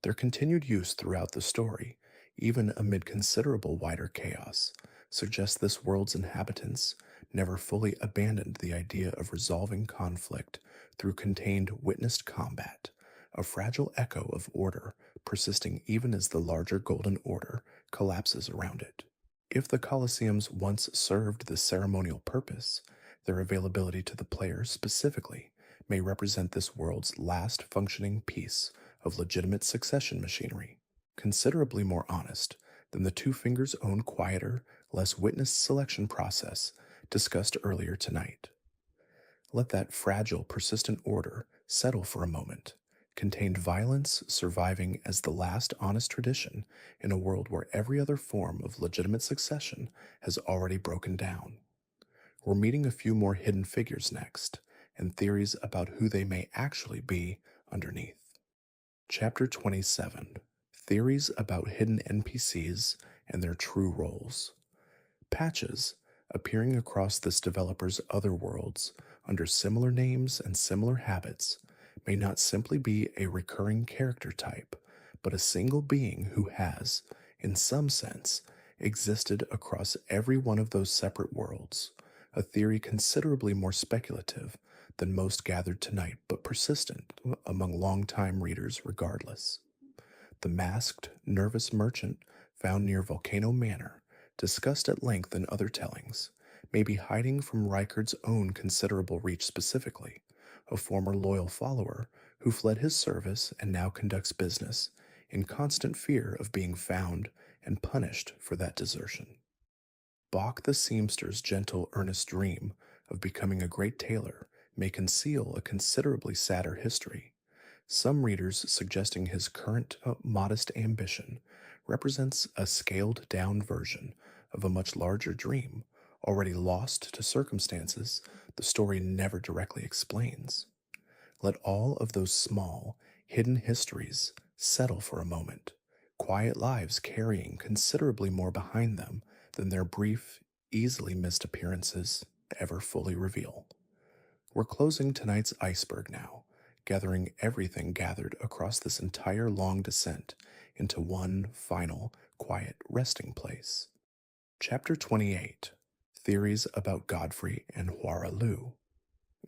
S1: Their continued use throughout the story, even amid considerable wider chaos, suggests this world's inhabitants never fully abandoned the idea of resolving conflict through contained witnessed combat, a fragile echo of order persisting even as the larger Golden Order collapses around it. If the Colosseums once served this ceremonial purpose, their availability to the player specifically may represent this world's last functioning piece of legitimate succession machinery, considerably more honest than the Two Fingers' own quieter, less witnessed selection process discussed earlier tonight. Let that fragile, persistent order settle for a moment, contained violence surviving as the last honest tradition in a world where every other form of legitimate succession has already broken down. We're meeting a few more hidden figures next, and theories about who they may actually be underneath. Chapter 27: Theories about hidden NPCs and their true roles. Patches, appearing across this developer's other worlds under similar names and similar habits, may not simply be a recurring character type, but a single being who has, in some sense, existed across every one of those separate worlds, a theory considerably more speculative than most gathered tonight, but persistent among long-time readers regardless. The masked, nervous merchant found near Volcano Manor, discussed at length in other tellings, may be hiding from Rykard's own considerable reach specifically, a former loyal follower who fled his service and now conducts business in constant fear of being found and punished for that desertion. Bach the seamster's gentle, earnest dream of becoming a great tailor may conceal a considerably sadder history, some readers suggesting his current modest ambition represents a scaled-down version of a much larger dream, already lost to circumstances the story never directly explains. Let all of those small, hidden histories settle for a moment, quiet lives carrying considerably more behind them than their brief, easily missed appearances ever fully reveal. We're closing tonight's iceberg now, gathering everything gathered across this entire long descent into one final, quiet resting place. Chapter 28: Theories about Godfrey and Hoarah Loux.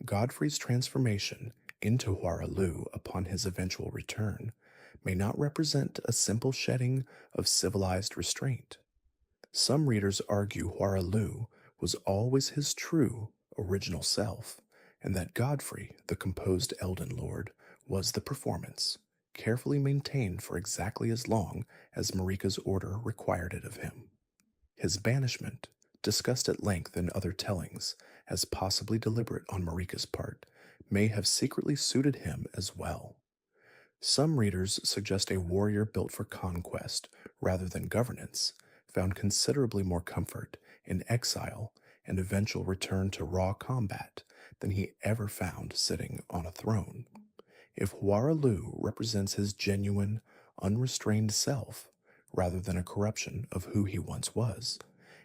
S1: Godfrey's transformation into Hoarah Loux upon his eventual return may not represent a simple shedding of civilized restraint. Some readers argue Hoarah Loux was always his true, original self, and that Godfrey, the composed Elden Lord, was the performance, carefully maintained for exactly as long as Marika's order required it of him. His banishment, discussed at length in other tellings as possibly deliberate on Marika's part, may have secretly suited him as well. Some readers suggest a warrior built for conquest rather than governance, found considerably more comfort in exile and eventual return to raw combat than he ever found sitting on a throne. If Hoarah Loux represents his genuine, unrestrained self, rather than a corruption of who he once was,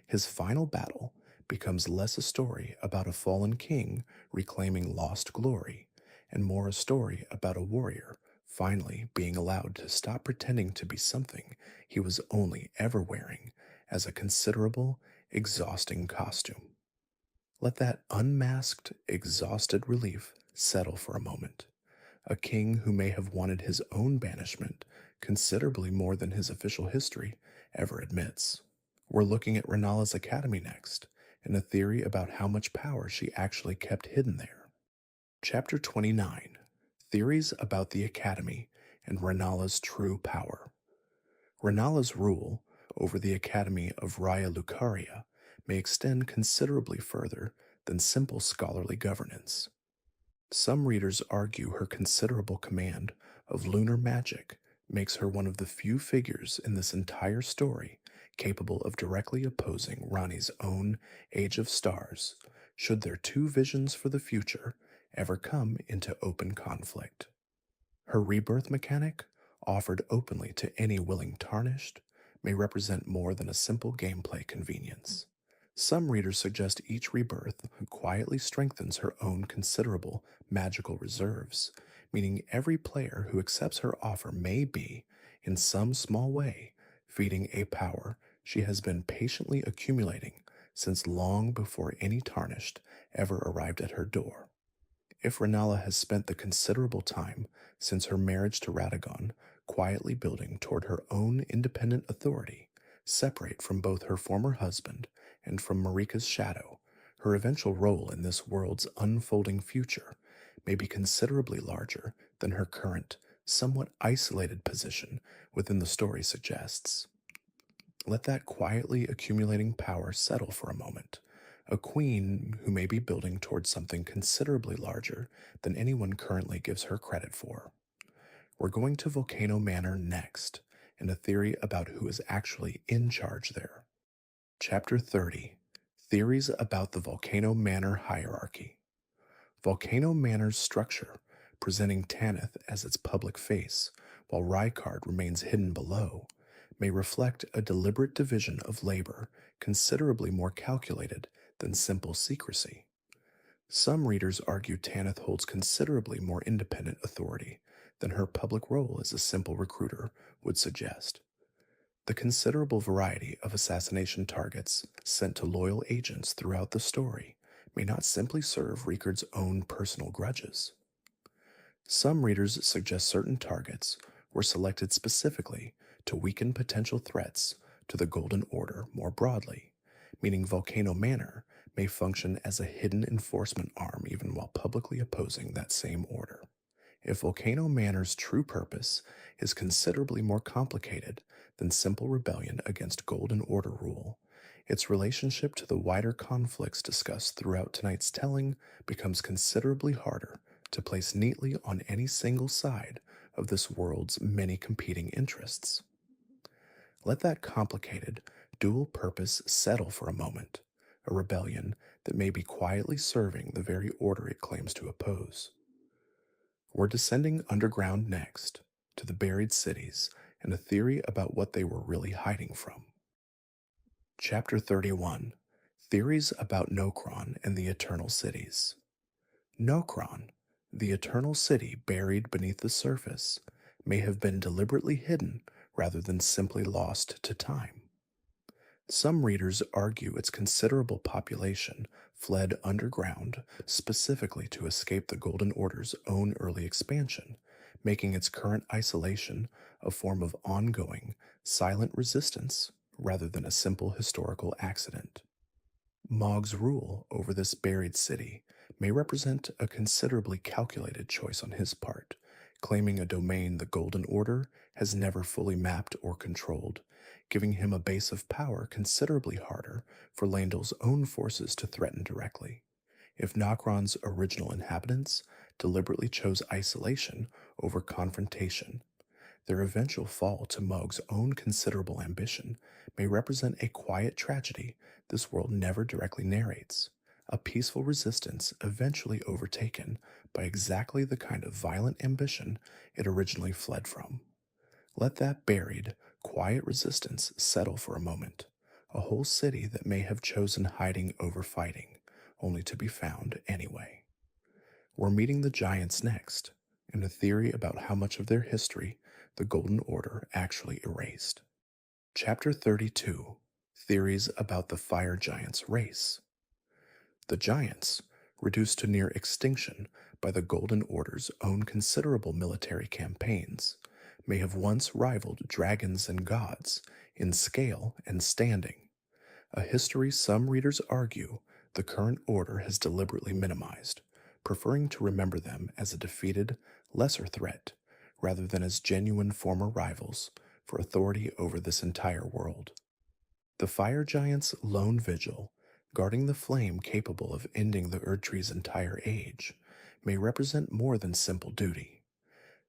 S1: his final battle becomes less a story about a fallen king reclaiming lost glory, and more a story about a warrior finally being allowed to stop pretending to be something he was only ever wearing as a considerable, exhausting costume. Let that unmasked, exhausted relief settle for a moment. A king who may have wanted his own banishment considerably more than his official history ever admits. We're looking at Rennala's academy next, and a theory about how much power she actually kept hidden there. Chapter 29: Theories about the Academy and Rennala's True Power. Rennala's rule over the Academy of Raya Lucaria may extend considerably further than simple scholarly governance. Some readers argue her considerable command of lunar magic makes her one of the few figures in this entire story capable of directly opposing Ranni's own Age of Stars, should their two visions for the future ever come into open conflict. Her rebirth mechanic, offered openly to any willing Tarnished, may represent more than a simple gameplay convenience. Some readers suggest each rebirth quietly strengthens her own considerable magical reserves, meaning every player who accepts her offer may be, in some small way, feeding a power she has been patiently accumulating since long before any Tarnished ever arrived at her door. If Rennala has spent the considerable time since her marriage to Radagon quietly building toward her own independent authority, separate from both her former husband and from Marika's shadow, her eventual role in this world's unfolding future may be considerably larger than her current, somewhat isolated position within the story suggests. Let that quietly accumulating power settle for a moment. A queen who may be building towards something considerably larger than anyone currently gives her credit for. We're going to Volcano Manor next, and a theory about who is actually in charge there. Chapter 30: Theories about the Volcano Manor Hierarchy. Volcano Manor's structure, presenting Tanith as its public face, while Rykard remains hidden below, may reflect a deliberate division of labor considerably more calculated than simple secrecy. Some readers argue Tanith holds considerably more independent authority than her public role as a simple recruiter would suggest. The considerable variety of assassination targets sent to loyal agents throughout the story may not simply serve Rykard's own personal grudges. Some readers suggest certain targets were selected specifically to weaken potential threats to the Golden Order more broadly, meaning Volcano Manor may function as a hidden enforcement arm even while publicly opposing that same order. If Volcano Manor's true purpose is considerably more complicated than simple rebellion against Golden Order rule, its relationship to the wider conflicts discussed throughout tonight's telling becomes considerably harder to place neatly on any single side of this world's many competing interests. Let that complicated, dual purpose settle for a moment, a rebellion that may be quietly serving the very order it claims to oppose. We're descending underground next, to the buried cities and a theory about what they were really hiding from. Chapter 31: Theories about Nokron and the Eternal Cities. Nokron, the Eternal City buried beneath the surface, may have been deliberately hidden rather than simply lost to time. Some readers argue its considerable population fled underground specifically to escape the Golden Order's own early expansion, making its current isolation a form of ongoing, silent resistance rather than a simple historical accident. Mohg's rule over this buried city may represent a considerably calculated choice on his part, claiming a domain the Golden Order has never fully mapped or controlled, giving him a base of power considerably harder for Landal's own forces to threaten directly. If Nokron's original inhabitants deliberately chose isolation over confrontation, their eventual fall to Mohg's own considerable ambition may represent a quiet tragedy this world never directly narrates, a peaceful resistance eventually overtaken by exactly the kind of violent ambition it originally fled from. Let that buried, quiet resistance settle for a moment, a whole city that may have chosen hiding over fighting, only to be found anyway. We're meeting the Giants next, in a theory about how much of their history the Golden Order actually erased. Chapter 32: Theories about the Fire Giants race. The Giants, reduced to near extinction by the Golden Order's own considerable military campaigns, may have once rivaled dragons and gods in scale and standing, A history some readers argue the current order has deliberately minimized, preferring to remember them as a defeated, lesser threat rather than as genuine former rivals for authority over this entire world. The fire giant's lone vigil, guarding the flame capable of ending the Erdtree's entire age, may represent more than simple duty.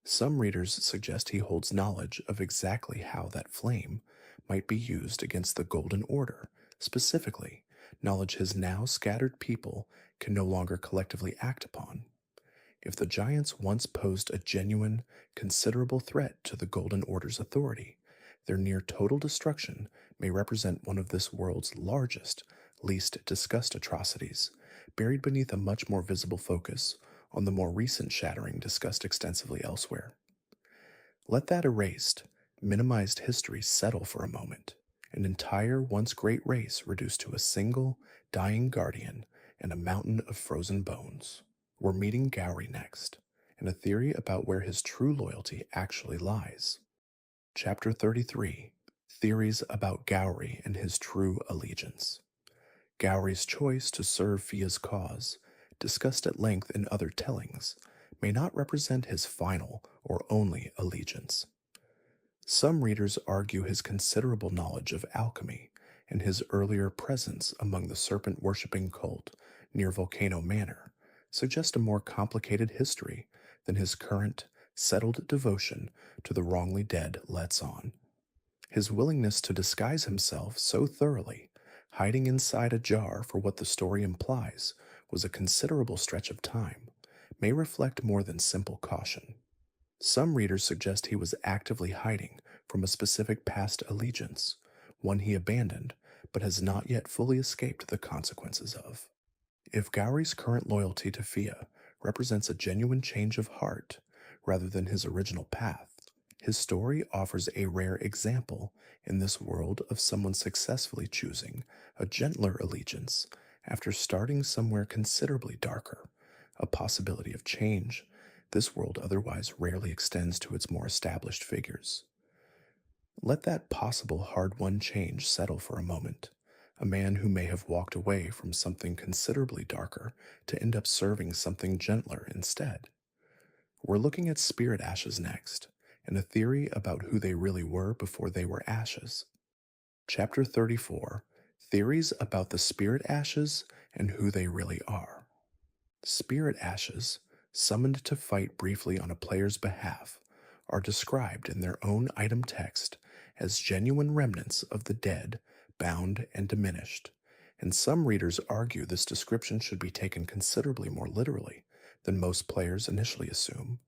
S1: Some readers suggest he holds knowledge of exactly how that flame might be used against the Golden Order, specifically, knowledge his now scattered people can no longer collectively act upon. If the giants once posed a genuine, considerable threat to the Golden Order's authority, their near total destruction may represent one of this world's largest, least discussed atrocities, buried beneath a much more visible focus on the more recent shattering discussed extensively elsewhere. Let that erased, minimized history settle for a moment. An entire once great race reduced to a single, dying guardian and a mountain of frozen bones. We're meeting Gowry next, and a theory about where his true loyalty actually lies. Chapter 33, Theories about Gowry and his true allegiance. Gowry's choice to serve Fia's cause, discussed at length in other tellings, may not represent his final or only allegiance. Some readers argue his considerable knowledge of alchemy and his earlier presence among the serpent-worshipping cult near Volcano Manor suggest a more complicated history than his current, settled devotion to the wrongly dead lets on. His willingness to disguise himself so thoroughly, hiding inside a jar for what the story implies was a considerable stretch of time, may reflect more than simple caution. Some readers suggest he was actively hiding from a specific past allegiance, one he abandoned but has not yet fully escaped the consequences of. If Gowry's current loyalty to Fia represents a genuine change of heart rather than his original path, his story offers a rare example in this world of someone successfully choosing a gentler allegiance after starting somewhere considerably darker, a possibility of change this world otherwise rarely extends to its more established figures. Let that possible hard-won change settle for a moment. A man who may have walked away from something considerably darker to end up serving something gentler instead. We're looking at spirit ashes next, and a theory about who they really were before they were ashes. Chapter 34, Theories about the spirit ashes and who they really are. Spirit ashes, summoned to fight briefly on a player's behalf, are described in their own item text as genuine remnants of the dead, bound and diminished, and some readers argue this description should be taken considerably more literally than most players initially assume.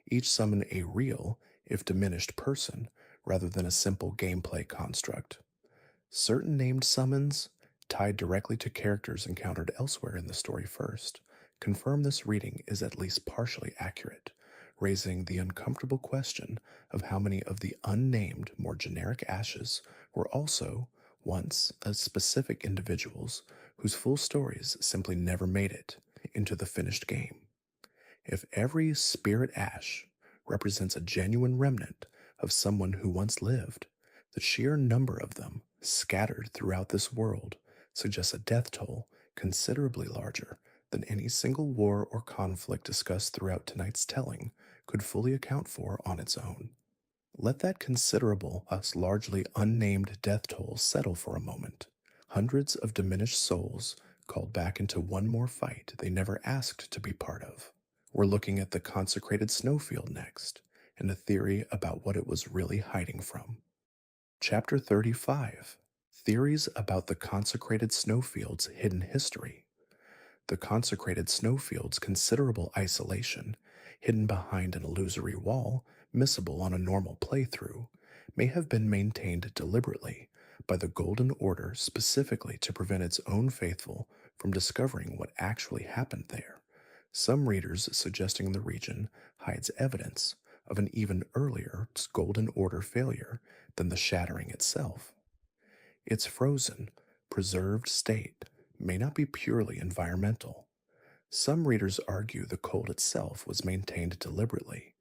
S1: Each summon a real, if diminished person, rather than a simple gameplay construct. Certain named summons, tied directly to characters encountered elsewhere in the story first, confirm this reading is at least partially accurate, raising the uncomfortable question of how many of the unnamed, more generic ashes were also, once, as specific individuals whose full stories simply never made it into the finished game. If every spirit ash represents a genuine remnant of someone who once lived, the sheer number of them scattered throughout this world suggests a death toll considerably larger than any single war or conflict discussed throughout tonight's telling could fully account for on its own. Let that considerable, us largely unnamed death toll settle for a moment. Hundreds of diminished souls called back into one more fight they never asked to be part of. We're looking at the consecrated snowfield next, and a theory about what it was really hiding from. Chapter 35, Theories about the consecrated snowfield's hidden history. The consecrated snowfield's considerable isolation, hidden behind an illusory wall, missable on a normal playthrough, may have been maintained deliberately by the Golden Order specifically to prevent its own faithful from discovering what actually happened there. Some readers suggesting the region hides evidence of an even earlier Golden Order failure than the Shattering itself. Its frozen, preserved state may not be purely environmental. Some readers argue the cold itself was maintained deliberately,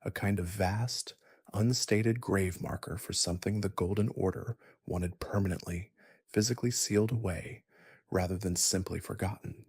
S1: a kind of vast, unstated grave marker for something the Golden Order wanted permanently, physically sealed away rather than simply forgotten.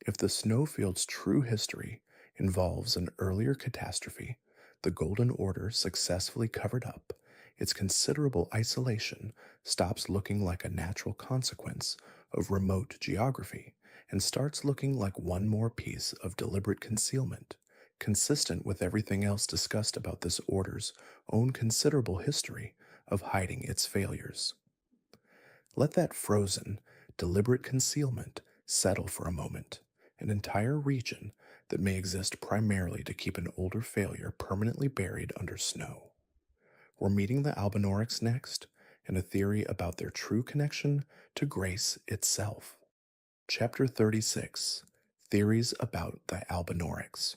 S1: If the snowfield's true history involves an earlier catastrophe, the Golden Order successfully covered up, its considerable isolation stops looking like a natural consequence of remote geography and starts looking like one more piece of deliberate concealment, consistent with everything else discussed about this order's own considerable history of hiding its failures. Let that frozen, deliberate concealment settle for a moment. An entire region that may exist primarily to keep an older failure permanently buried under snow. We're meeting the Albinaurics next, and a theory about their true connection to grace itself. Chapter 36: Theories about the Albinaurics.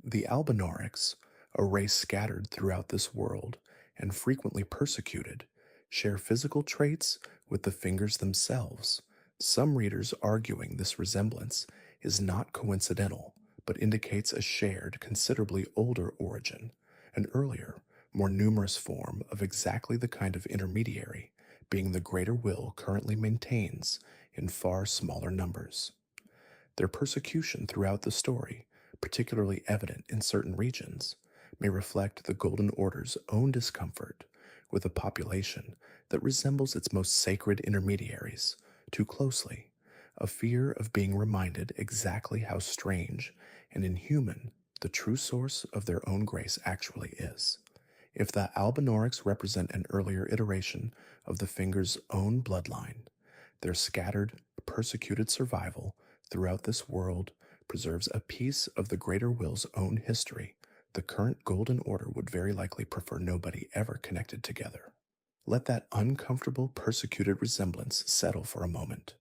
S1: The Albinaurics, a race scattered throughout this world and frequently persecuted, share physical traits with the fingers themselves. Some readers arguing this resemblance is not coincidental, but indicates a shared, considerably older origin, an earlier, more numerous form of exactly the kind of intermediary being the greater will currently maintains in far smaller numbers. Their persecution throughout the story, particularly evident in certain regions, may reflect the Golden Order's own discomfort with a population that resembles its most sacred intermediaries too closely, a fear of being reminded exactly how strange and inhuman the true source of their own grace actually is. If the Albinaurics represent an earlier iteration of the Finger's own bloodline, their scattered, persecuted survival throughout this world preserves a piece of the greater will's own history. The current Golden Order would very likely prefer nobody ever connected together. Let that uncomfortable, persecuted resemblance settle for a moment.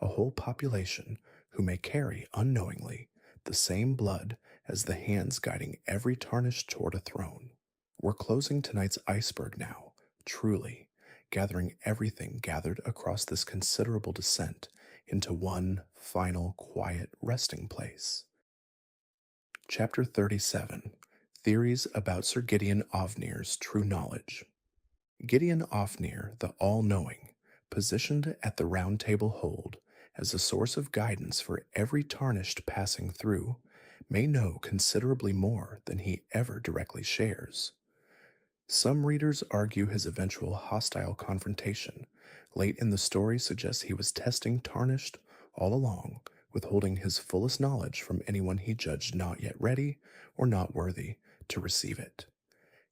S1: A whole population who may carry, unknowingly, the same blood as the hands guiding every Tarnished toward a throne. We're closing tonight's iceberg now, truly, gathering everything gathered across this considerable descent into one final, quiet resting place. Chapter 37: Theories about Sir Gideon Ofnir's True Knowledge. Gideon Ofnir, the All-Knowing, positioned at the Round Table Hold as a source of guidance for every Tarnished passing through, may know considerably more than he ever directly shares. Some readers argue his eventual hostile confrontation late in the story suggests he was testing Tarnished all along, withholding his fullest knowledge from anyone he judged not yet ready or not worthy to receive it.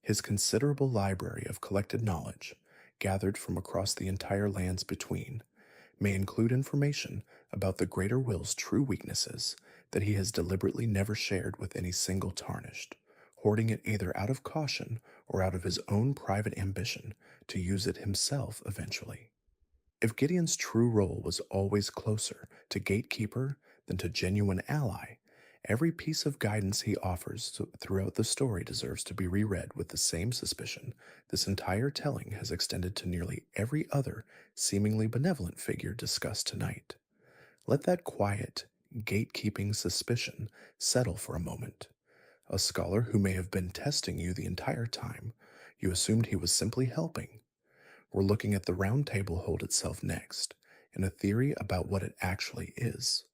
S1: His considerable library of collected knowledge, gathered from across the entire lands between, may include information about the greater will's true weaknesses that he has deliberately never shared with any single Tarnished, hoarding it either out of caution or out of his own private ambition to use it himself eventually. If Gideon's true role was always closer to gatekeeper than to genuine ally, every piece of guidance he offers throughout the story deserves to be reread with the same suspicion this entire telling has extended to nearly every other seemingly benevolent figure discussed tonight. Let that quiet, gatekeeping suspicion settle for a moment. A scholar who may have been testing you the entire time, you assumed he was simply helping. We're looking at the Round Table Hold itself next, and a theory about what it actually is.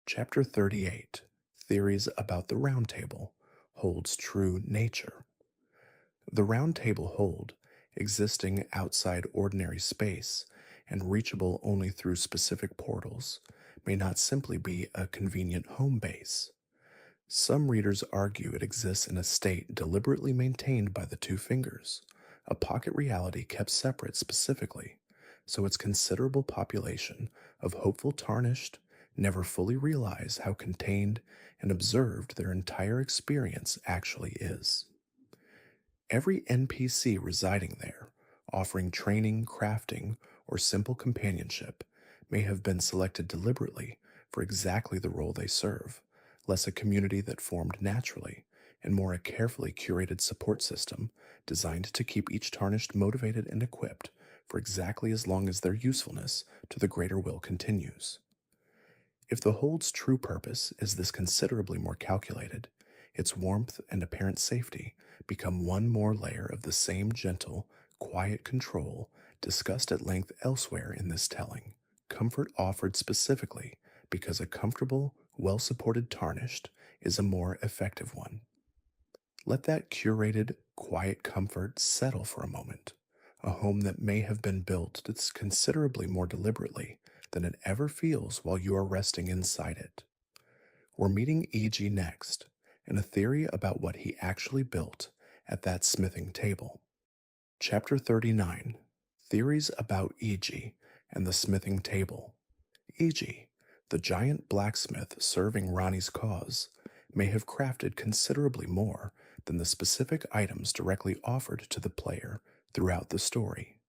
S1: Chapter 38: Theories about the Round Table Hold's True Nature. The Round Table Hold, existing outside ordinary space and reachable only through specific portals, may not simply be a convenient home base. Some readers argue it exists in a state deliberately maintained by the Two Fingers, a pocket reality kept separate specifically, so its considerable population of hopeful Tarnished never fully realize how contained and observed their entire experience actually is. Every NPC residing there, offering training, crafting, or simple companionship, may have been selected deliberately for exactly the role they serve, less a community that formed naturally, and more a carefully curated support system designed to keep each Tarnished motivated and equipped for exactly as long as their usefulness to the greater will continues. If the Hold's true purpose is this considerably more calculated, its warmth and apparent safety become one more layer of the same gentle, quiet control Discussed at length elsewhere in this telling, comfort offered specifically because a comfortable, well supported Tarnished is a more effective one. Let that curated, quiet comfort settle for a moment. A home that may have been built that's considerably more deliberately than it ever feels while you are resting inside it. We're meeting E.G. next, and a theory about what he actually built at that smithing table. Chapter 39, Theories about E.G. and the Smithing Table. E.G., the giant blacksmith serving Ranni's cause, may have crafted considerably more than the specific items directly offered to the player throughout the story.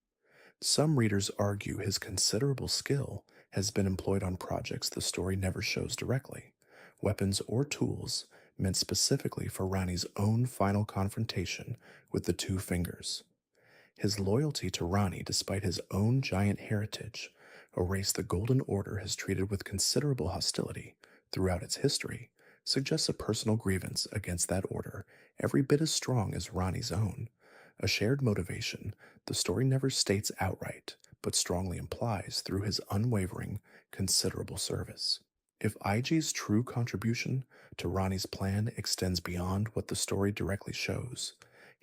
S1: Some readers argue his considerable skill has been employed on projects the story never shows directly, weapons or tools meant specifically for Ranni's own final confrontation with the Two Fingers. His loyalty to Ranni, despite his own giant heritage, a race the Golden Order has treated with considerable hostility throughout its history, suggests a personal grievance against that order every bit as strong as Ranni's own, a shared motivation the story never states outright, but strongly implies through his unwavering, considerable service. If IG's true contribution to Ranni's plan extends beyond what the story directly shows,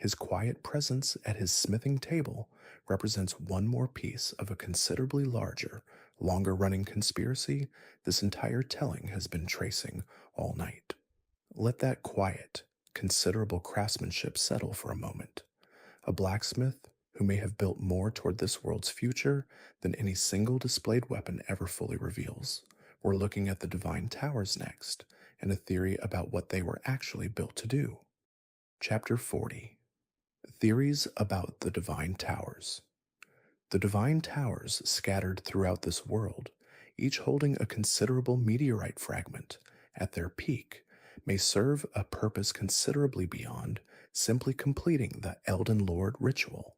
S1: his quiet presence at his smithing table represents one more piece of a considerably larger, longer-running conspiracy this entire telling has been tracing all night. Let that quiet, considerable craftsmanship settle for a moment. A blacksmith who may have built more toward this world's future than any single displayed weapon ever fully reveals. We're looking at the Divine Towers next, and a theory about what they were actually built to do. Chapter 40, Theories about the Divine Towers. The Divine Towers scattered throughout this world, each holding a considerable meteorite fragment at their peak, may serve a purpose considerably beyond simply completing the Elden Lord ritual.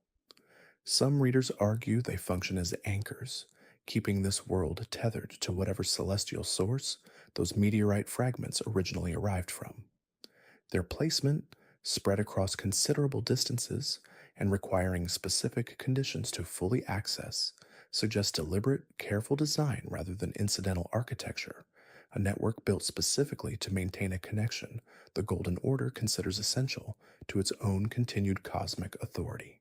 S1: Some readers argue they function as anchors, keeping this world tethered to whatever celestial source those meteorite fragments originally arrived from. Their placement, spread across considerable distances and requiring specific conditions to fully access, suggests deliberate, careful design rather than incidental architecture, a network built specifically to maintain a connection the Golden Order considers essential to its own continued cosmic authority.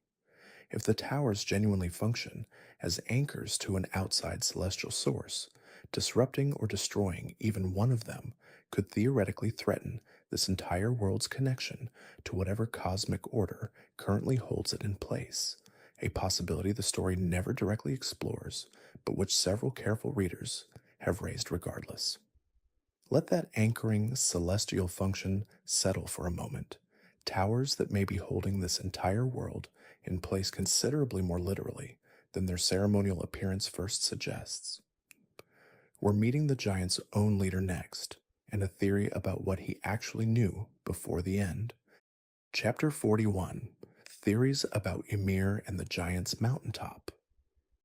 S1: If the towers genuinely function as anchors to an outside celestial source, disrupting or destroying even one of them could theoretically threaten this entire world's connection to whatever cosmic order currently holds it in place, a possibility the story never directly explores, but which several careful readers have raised regardless. Let that anchoring celestial function settle for a moment. Towers that may be holding this entire world in place considerably more literally than their ceremonial appearance first suggests. We're meeting the giant's own leader next, and a theory about what he actually knew before the end. Chapter 41, Theories about Ymir and the Giant's Mountaintop.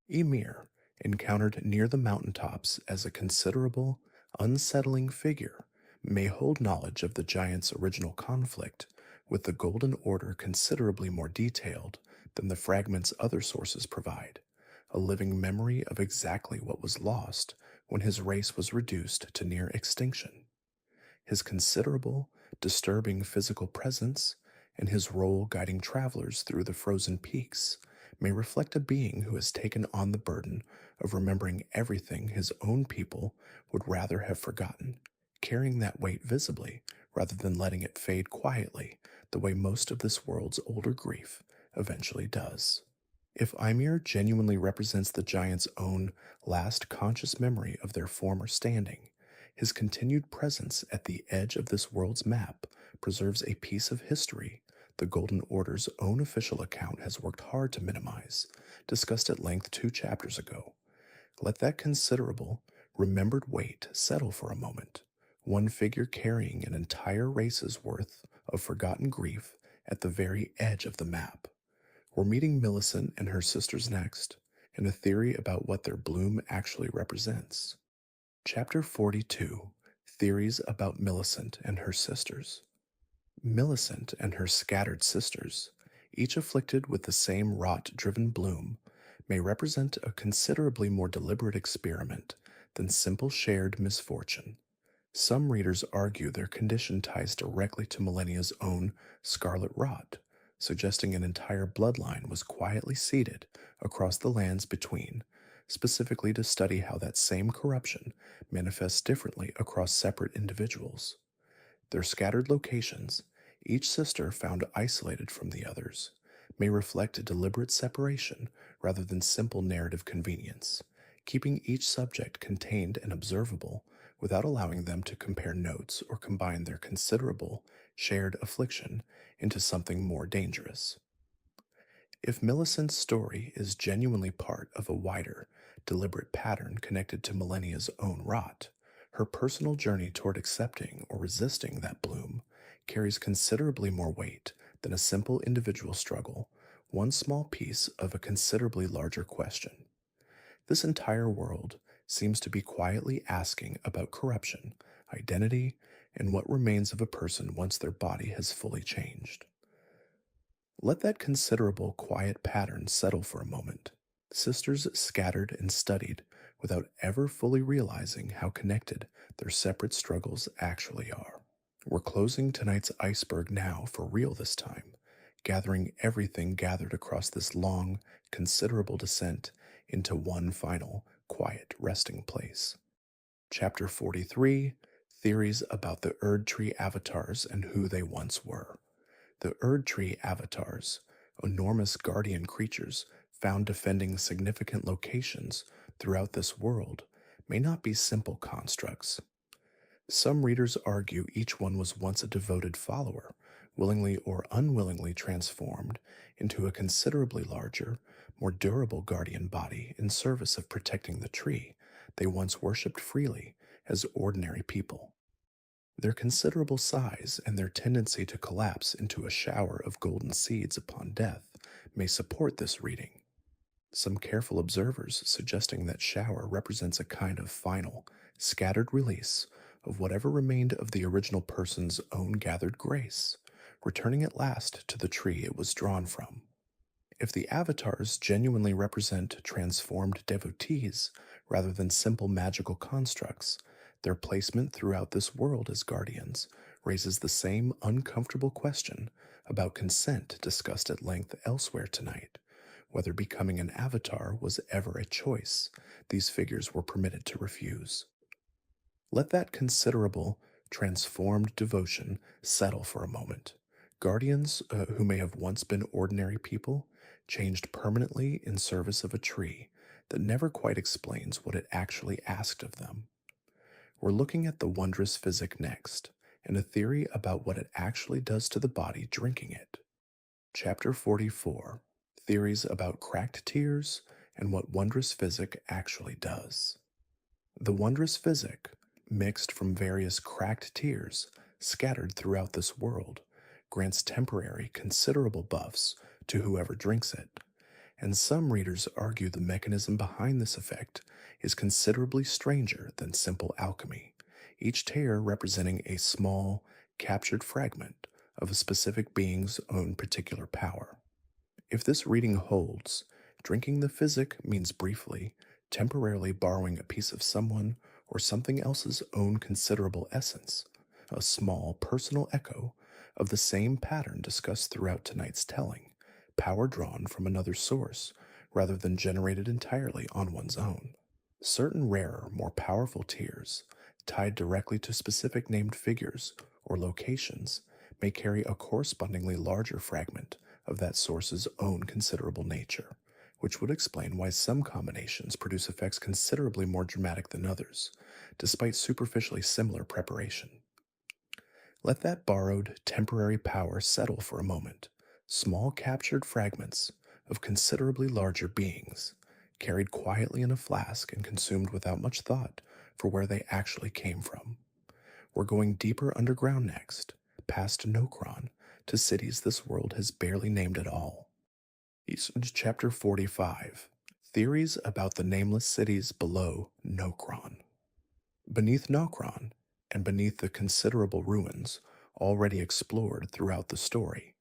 S1: Ymir, encountered near the mountaintops as a considerable, unsettling figure, may hold knowledge of the giant's original conflict with the Golden Order considerably more detailed than the fragments other sources provide, a living memory of exactly what was lost when his race was reduced to near extinction. His considerable, disturbing physical presence and his role guiding travelers through the frozen peaks may reflect a being who has taken on the burden of remembering everything his own people would rather have forgotten, carrying that weight visibly rather than letting it fade quietly the way most of this world's older grief eventually does. If Ymir genuinely represents the giant's own last conscious memory of their former standing, his continued presence at the edge of this world's map preserves a piece of history the Golden Order's own official account has worked hard to minimize, discussed at length 2 chapters ago. Let that considerable, remembered weight settle for a moment, one figure carrying an entire race's worth of forgotten grief at the very edge of the map. We're meeting Millicent and her sisters next, and a theory about what their bloom actually represents. Chapter 42, Theories about Millicent and her sisters. Millicent and her scattered sisters, each afflicted with the same rot-driven bloom, may represent a considerably more deliberate experiment than simple shared misfortune. Some readers argue their condition ties directly to Malenia's own scarlet rot, suggesting an entire bloodline was quietly seeded across the lands between, specifically to study how that same corruption manifests differently across separate individuals. Their scattered locations, each sister found isolated from the others, may reflect a deliberate separation rather than simple narrative convenience, keeping each subject contained and observable without allowing them to compare notes or combine their considerable shared affliction into something more dangerous. If Millicent's story is genuinely part of a wider, deliberate pattern connected to Malenia's own rot, her personal journey toward accepting or resisting that bloom carries considerably more weight than a simple individual struggle, one small piece of a considerably larger question. This entire world seems to be quietly asking about corruption, identity, and what remains of a person once their body has fully changed. Let that considerable quiet pattern settle for a moment. Sisters scattered and studied without ever fully realizing how connected their separate struggles actually are. We're closing tonight's iceberg now for real this time, gathering everything gathered across this long, considerable descent into one final, quiet resting place. Chapter 43, Theories about the Erdtree avatars and who they once were. The Erdtree avatars, enormous guardian creatures found defending significant locations throughout this world, may not be simple constructs. Some readers argue each one was once a devoted follower, willingly or unwillingly transformed into a considerably larger, more durable guardian body in service of protecting the tree they once worshipped freely as ordinary people. Their considerable size and their tendency to collapse into a shower of golden seeds upon death may support this reading. Some careful observers suggesting that shower represents a kind of final, scattered release of whatever remained of the original person's own gathered grace, returning at last to the tree it was drawn from. If the avatars genuinely represent transformed devotees rather than simple magical constructs, their placement throughout this world as guardians raises the same uncomfortable question about consent discussed at length elsewhere tonight. Whether becoming an avatar was ever a choice these figures were permitted to refuse. Let that considerable, transformed devotion settle for a moment. Guardians who may have once been ordinary people, changed permanently in service of a tree that never quite explains what it actually asked of them. We're looking at the wondrous physic next, and a theory about what it actually does to the body drinking it. Chapter 44, Theories about Cracked Tears and what Wondrous Physic actually does. The wondrous physic, mixed from various cracked tears scattered throughout this world, grants temporary, considerable buffs to whoever drinks it, and some readers argue the mechanism behind this effect is considerably stranger than simple alchemy, each tear representing a small, captured fragment of a specific being's own particular power. If this reading holds, drinking the physic means briefly, temporarily borrowing a piece of someone or something else's own considerable essence, a small personal echo of the same pattern discussed throughout tonight's telling, power drawn from another source rather than generated entirely on one's own. Certain rarer, more powerful tears, tied directly to specific named figures or locations, may carry a correspondingly larger fragment of that source's own considerable nature, which would explain why some combinations produce effects considerably more dramatic than others, despite superficially similar preparation. Let that borrowed, temporary power settle for a moment. Small captured fragments of considerably larger beings, carried quietly in a flask and consumed without much thought for where they actually came from. We're going deeper underground next, past Nokron, to cities this world has barely named at all. Chapter 45, Theories about the Nameless Cities Below Nokron. Beneath Nokron, and beneath the considerable ruins already explored throughout the story,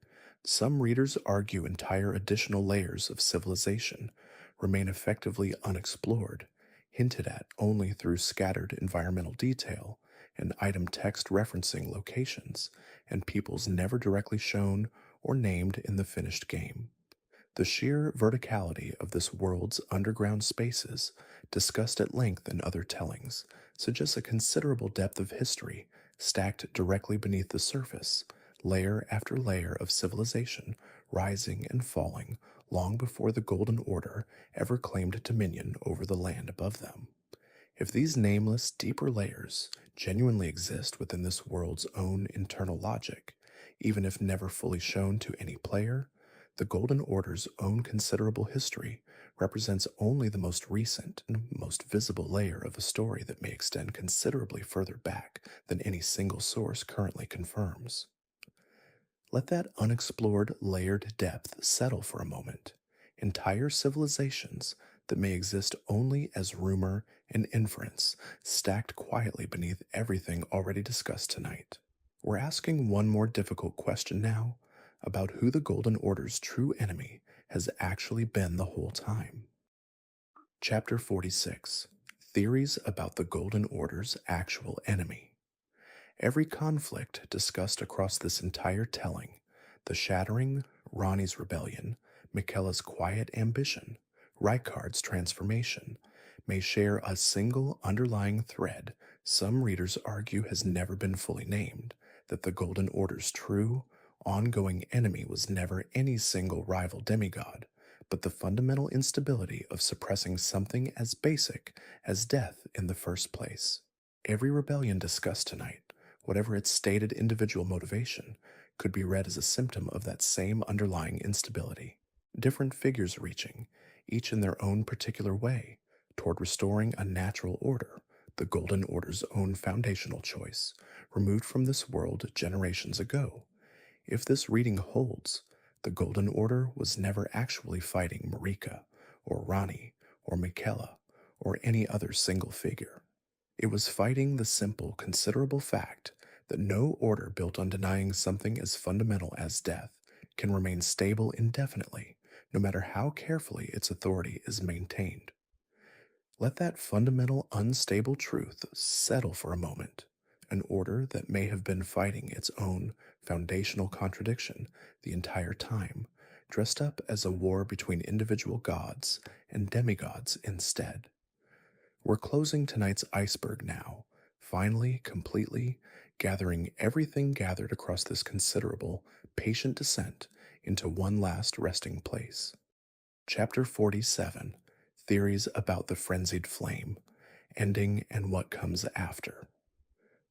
S1: some readers argue entire additional layers of civilization remain effectively unexplored, hinted at only through scattered environmental detail and item text referencing locations and peoples never directly shown or named in the finished game. The sheer verticality of this world's underground spaces, discussed at length in other tellings, suggests a considerable depth of history stacked directly beneath the surface, layer after layer of civilization rising and falling long before the Golden Order ever claimed dominion over the land above them. If these nameless, deeper layers genuinely exist within this world's own internal logic, even if never fully shown to any player, the Golden Order's own considerable history represents only the most recent and most visible layer of a story that may extend considerably further back than any single source currently confirms. Let that unexplored, layered depth settle for a moment. Entire civilizations that may exist only as rumor and inference, stacked quietly beneath everything already discussed tonight. We're asking one more difficult question now about who the Golden Order's true enemy has actually been the whole time. Chapter 46: Theories about the Golden Order's actual enemy. Every conflict discussed across this entire telling, the Shattering, Ranni's rebellion, Miquella's quiet ambition, Rykard's transformation, may share a single underlying thread some readers argue has never been fully named, that the Golden Order's true, ongoing enemy was never any single rival demigod, but the fundamental instability of suppressing something as basic as death in the first place. Every rebellion discussed tonight, whatever its stated individual motivation, could be read as a symptom of that same underlying instability. Different figures reaching, each in their own particular way, toward restoring a natural order, the Golden Order's own foundational choice, removed from this world generations ago. If this reading holds, the Golden Order was never actually fighting Marika, or Ranni, or Miquella, or any other single figure. It was fighting the simple, considerable fact that no order built on denying something as fundamental as death can remain stable indefinitely, no matter how carefully its authority is maintained. Let that fundamental, unstable truth settle for a moment. An order that may have been fighting its own foundational contradiction the entire time, dressed up as a war between individual gods and demigods instead. We're closing tonight's iceberg now, finally, completely, gathering everything gathered across this considerable, patient descent into one last resting place. Chapter 47: Theories about the Frenzied Flame, Ending and What Comes After.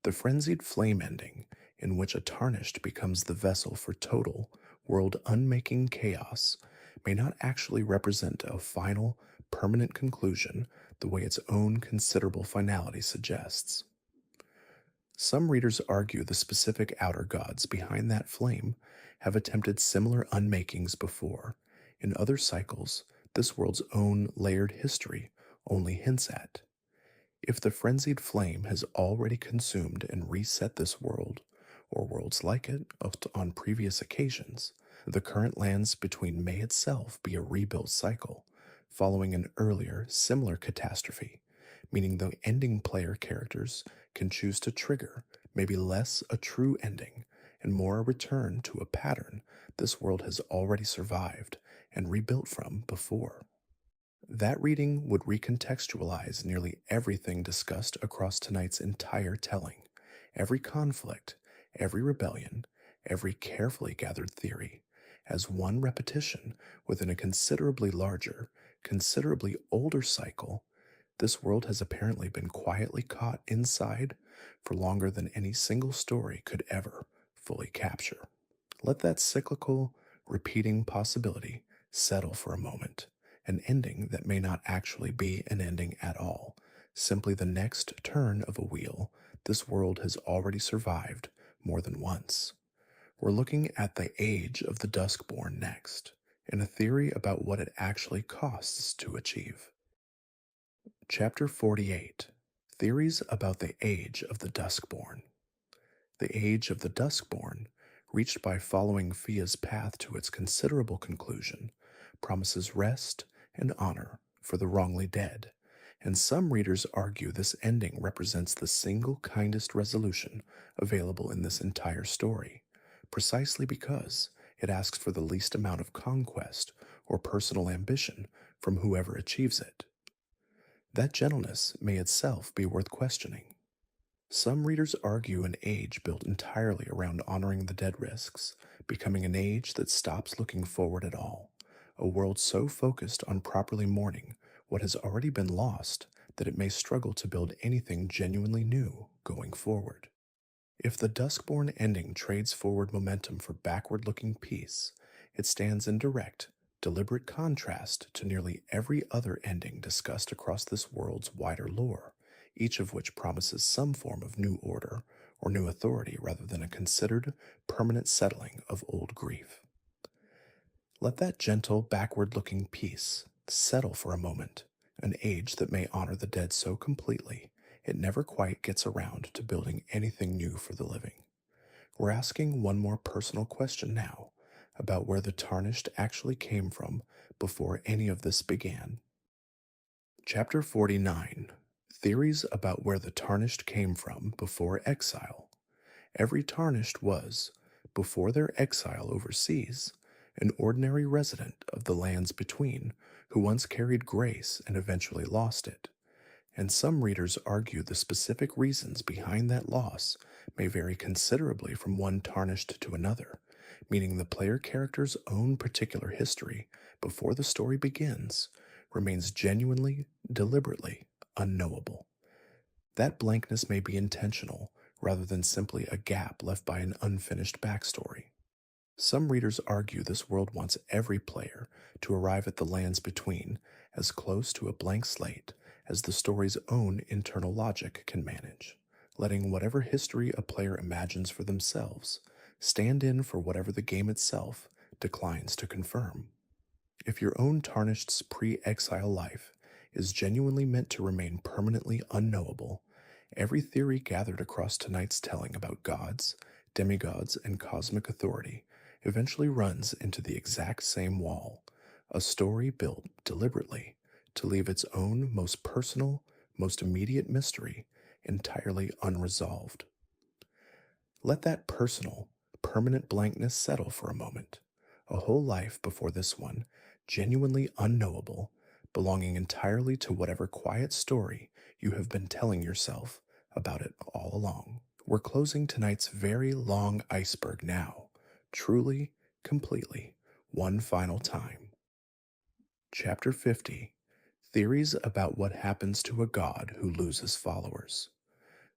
S1: The Frenzied Flame ending, in which a Tarnished becomes the vessel for total, world-unmaking chaos, may not actually represent a final, permanent conclusion the way its own considerable finality suggests. Some readers argue the specific outer gods behind that flame have attempted similar unmakings before. In other cycles, this world's own layered history only hints at. If the frenzied flame has already consumed and reset this world, or worlds like it, on previous occasions, the current lands between may itself be a rebuilt cycle, following an earlier, similar catastrophe, meaning the ending player characters can choose to trigger maybe less a true ending and more a return to a pattern this world has already survived and rebuilt from before. That reading would recontextualize nearly everything discussed across tonight's entire telling, every conflict, every rebellion, every carefully gathered theory, as one repetition within a considerably larger, considerably older cycle. This world has apparently been quietly caught inside for longer than any single story could ever fully capture. Let that cyclical, repeating possibility settle for a moment. An ending that may not actually be an ending at all, simply the next turn of a wheel this world has already survived more than once. We're looking at the age of the Duskborn next, and a theory about what it actually costs to achieve. Chapter 48: Theories about the Age of the Duskborn. The Age of the Duskborn, reached by following Fia's path to its considerable conclusion, promises rest and honor for the wrongly dead, and some readers argue this ending represents the single kindest resolution available in this entire story, precisely because it asks for the least amount of conquest or personal ambition from whoever achieves it. That gentleness may itself be worth questioning. Some readers argue an age built entirely around honoring the dead risks, becoming an age that stops looking forward at all, a world so focused on properly mourning what has already been lost that it may struggle to build anything genuinely new going forward. If the Duskborn ending trades forward momentum for backward looking peace, it stands in direct, deliberate contrast to nearly every other ending discussed across this world's wider lore, each of which promises some form of new order or new authority rather than a considered, permanent settling of old grief. Let that gentle, backward looking peace settle for a moment, an age that may honor the dead so completely it never quite gets around to building anything new for the living. We're asking one more personal question now about where the Tarnished actually came from before any of this began. Chapter 49: Theories about where the Tarnished came from before exile. Every Tarnished was, before their exile overseas, an ordinary resident of the lands between who once carried grace and eventually lost it. And some readers argue the specific reasons behind that loss may vary considerably from one Tarnished to another, meaning the player character's own particular history before the story begins remains genuinely, deliberately unknowable. That blankness may be intentional rather than simply a gap left by an unfinished backstory. Some readers argue this world wants every player to arrive at the lands between as close to a blank slate as the story's own internal logic can manage, letting whatever history a player imagines for themselves stand in for whatever the game itself declines to confirm. If your own Tarnished's pre-exile life is genuinely meant to remain permanently unknowable, every theory gathered across tonight's telling about gods, demigods, and cosmic authority eventually runs into the exact same wall, a story built deliberately to leave its own most personal, most immediate mystery entirely unresolved. Let that personal, permanent blankness settle for a moment. A whole life before this one, genuinely unknowable, belonging entirely to whatever quiet story you have been telling yourself about it all along. We're closing tonight's very long iceberg now, truly, completely, one final time. Chapter 50: Theories about what happens to a god who loses followers.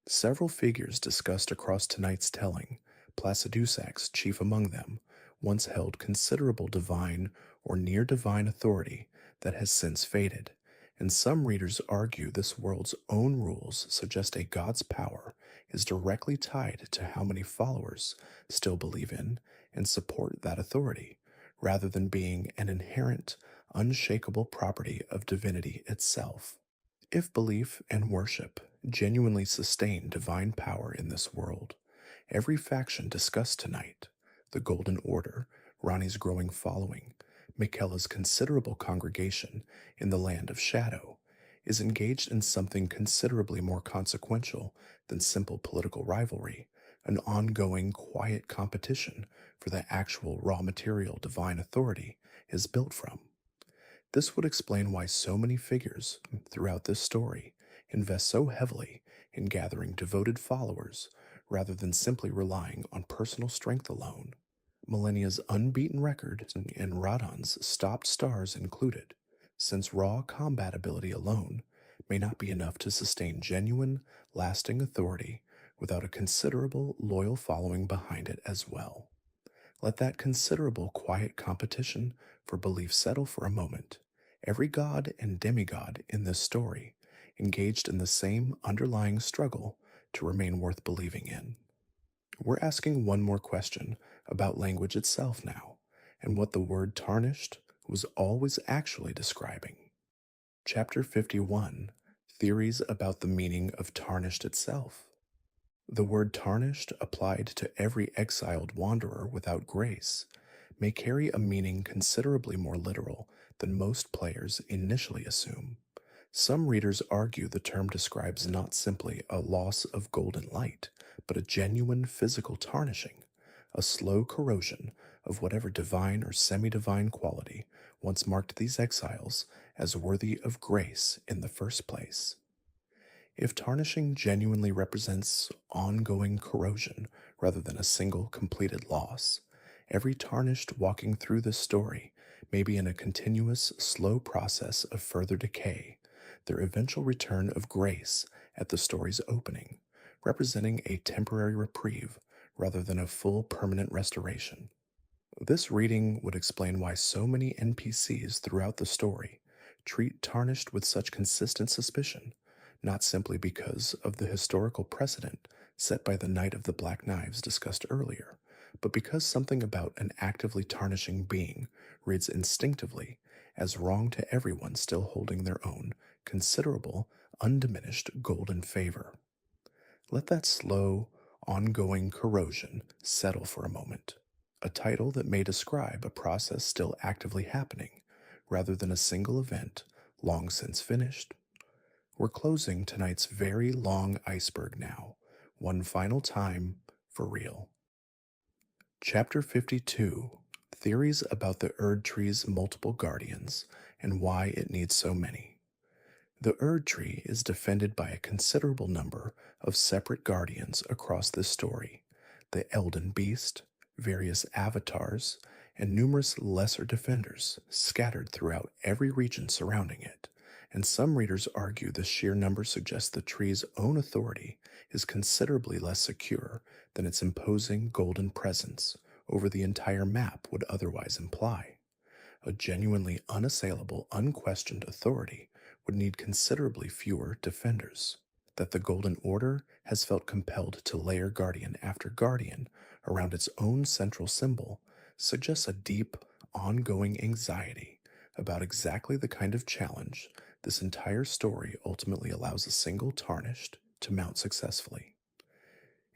S1: Several figures discussed across tonight's telling, Placidusax chief among them, once held considerable divine or near divine authority that has since faded, and some readers argue this world's own rules suggest a god's power is directly tied to how many followers still believe in and support that authority, rather than being an inherent, unshakable property of divinity itself. If belief and worship genuinely sustain divine power in this world, every faction discussed tonight, the Golden Order, Ranni's growing following, Miquella's considerable congregation in the Land of Shadow, is engaged in something considerably more consequential than simple political rivalry, an ongoing, quiet competition for the actual raw material divine authority is built from. This would explain why so many figures throughout this story invest so heavily in gathering devoted followers rather than simply relying on personal strength alone. Malenia's unbeaten record and Radahn's stopped stars included, since raw combat ability alone may not be enough to sustain genuine, lasting authority without a considerable, loyal following behind it as well. Let that considerable quiet competition for belief settle for a moment. Every god and demigod in this story engaged in the same underlying struggle to remain worth believing in. We're asking one more question about language itself now, and what the word tarnished was always actually describing. Chapter 51: Theories about the meaning of tarnished itself. The word tarnished, applied to every exiled wanderer without grace, may carry a meaning considerably more literal than most players initially assume. Some readers argue the term describes not simply a loss of golden light, but a genuine physical tarnishing, a slow corrosion of whatever divine or semi divine quality once marked these exiles as worthy of grace in the first place. If tarnishing genuinely represents ongoing corrosion rather than a single completed loss, every tarnished walking through this story may be in a continuous, slow process of further decay, their eventual return of grace at the story's opening, representing a temporary reprieve rather than a full permanent restoration. This reading would explain why so many NPCs throughout the story treat Tarnished with such consistent suspicion, not simply because of the historical precedent set by the Knight of the Black Knives discussed earlier, but because something about an actively tarnishing being reads instinctively as wrong to everyone still holding their own considerable, undiminished golden favor. Let that slow, ongoing corrosion settle for a moment, a title that may describe a process still actively happening, rather than a single event long since finished. We're closing tonight's very long iceberg now, one final time for real. Chapter 52, Theories about the Erdtree's multiple guardians and why it needs so many. The Erdtree is defended by a considerable number of separate guardians across this story: the Elden Beast, various avatars, and numerous lesser defenders scattered throughout every region surrounding it, and some readers argue the sheer number suggests the tree's own authority is considerably less secure than its imposing golden presence over the entire map would otherwise imply. A genuinely unassailable, unquestioned authority would need considerably fewer defenders. That the Golden Order has felt compelled to layer guardian after guardian around its own central symbol suggests a deep, ongoing anxiety about exactly the kind of challenge this entire story ultimately allows a single Tarnished to mount successfully.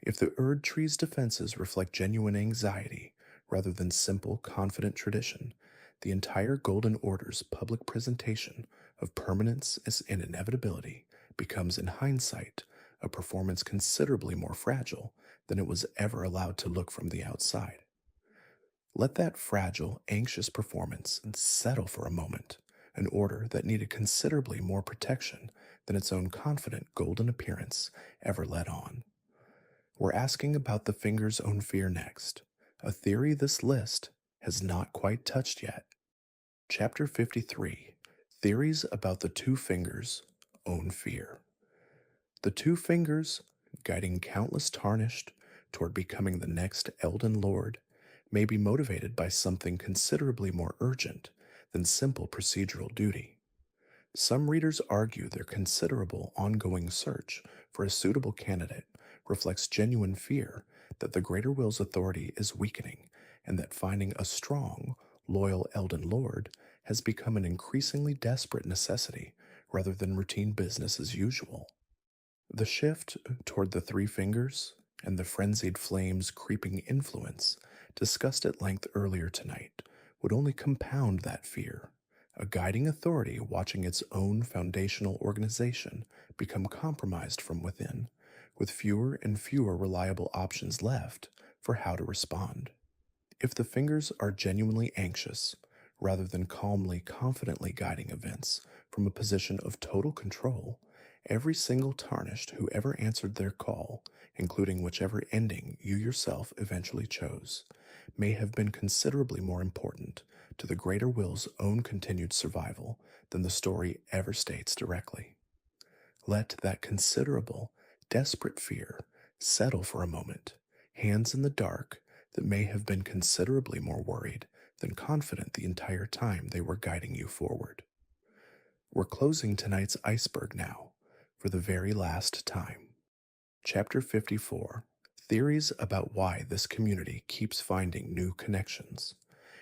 S1: If the Erdtree's defenses reflect genuine anxiety rather than simple, confident tradition, the entire Golden Order's public presentation of permanence and inevitability becomes, in hindsight, a performance considerably more fragile than it was ever allowed to look from the outside. Let that fragile, anxious performance settle for a moment, an order that needed considerably more protection than its own confident golden appearance ever let on. We're asking about the Finger's own fear next, a theory this list has not quite touched yet. Chapter 53, Theories about the Two Fingers' Own Fear. The Two Fingers, guiding countless Tarnished toward becoming the next Elden Lord, may be motivated by something considerably more urgent than simple procedural duty. Some readers argue their considerable ongoing search for a suitable candidate reflects genuine fear that the Greater Will's authority is weakening, and that finding a strong, loyal Elden Lord has become an increasingly desperate necessity rather than routine business as usual. The shift toward the Three Fingers and the Frenzied Flame's creeping influence, discussed at length earlier tonight, would only compound that fear, a guiding authority watching its own foundational organization become compromised from within, with fewer and fewer reliable options left for how to respond. If the Fingers are genuinely anxious, rather than calmly, confidently guiding events from a position of total control, every single Tarnished who ever answered their call, including whichever ending you yourself eventually chose, may have been considerably more important to the Greater Will's own continued survival than the story ever states directly. Let that considerable, desperate fear settle for a moment, hands in the dark that may have been considerably more worried than confident the entire time they were guiding you forward. We're closing tonight's iceberg now, for the very last time. Chapter 54, Theories about why this community keeps finding new connections.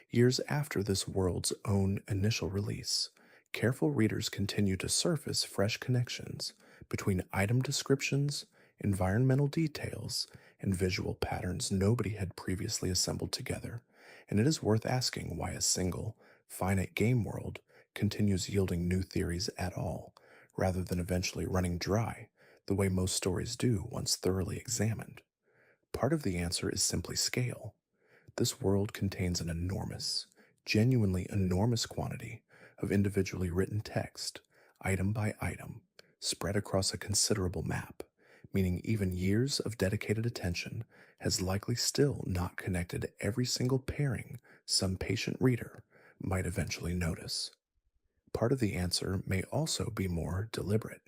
S1: Years after this world's own initial release, careful readers continue to surface fresh connections between item descriptions, environmental details, and visual patterns nobody had previously assembled together, and it is worth asking why a single, finite game world continues yielding new theories at all, rather than eventually running dry, the way most stories do once thoroughly examined. Part of the answer is simply scale. This world contains an enormous, genuinely enormous quantity of individually written text, item by item, spread across a considerable map, meaning even years of dedicated attention has likely still not connected every single pairing some patient reader might eventually notice. Part of the answer may also be more deliberate.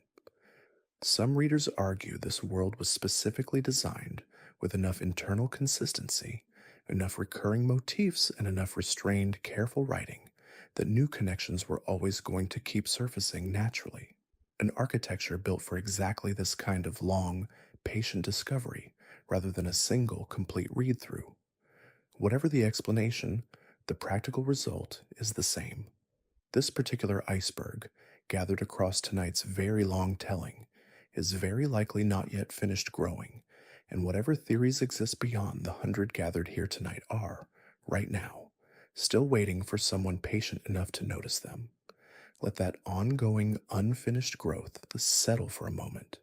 S1: Some readers argue this world was specifically designed with enough internal consistency, enough recurring motifs, and enough restrained, careful writing that new connections were always going to keep surfacing naturally. An architecture built for exactly this kind of long, patient discovery rather than a single, complete read through. Whatever the explanation, the practical result is the same. This particular iceberg, gathered across tonight's very long telling, is very likely not yet finished growing, and whatever theories exist beyond the 100 gathered here tonight are, right now, still waiting for someone patient enough to notice them. Let that ongoing, unfinished growth settle for a moment.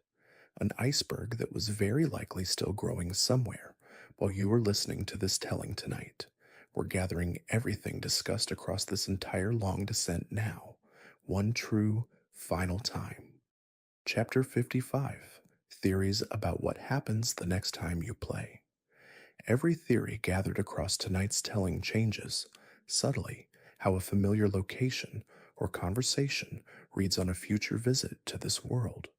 S1: An iceberg that was very likely still growing somewhere while you were listening to this telling tonight. We're gathering everything discussed across this entire long descent now, one true, final time. Chapter 55 Theories about what happens the next time you play. Every theory gathered across tonight's telling changes, subtly, how a familiar location or conversation reads on a future visit to this world.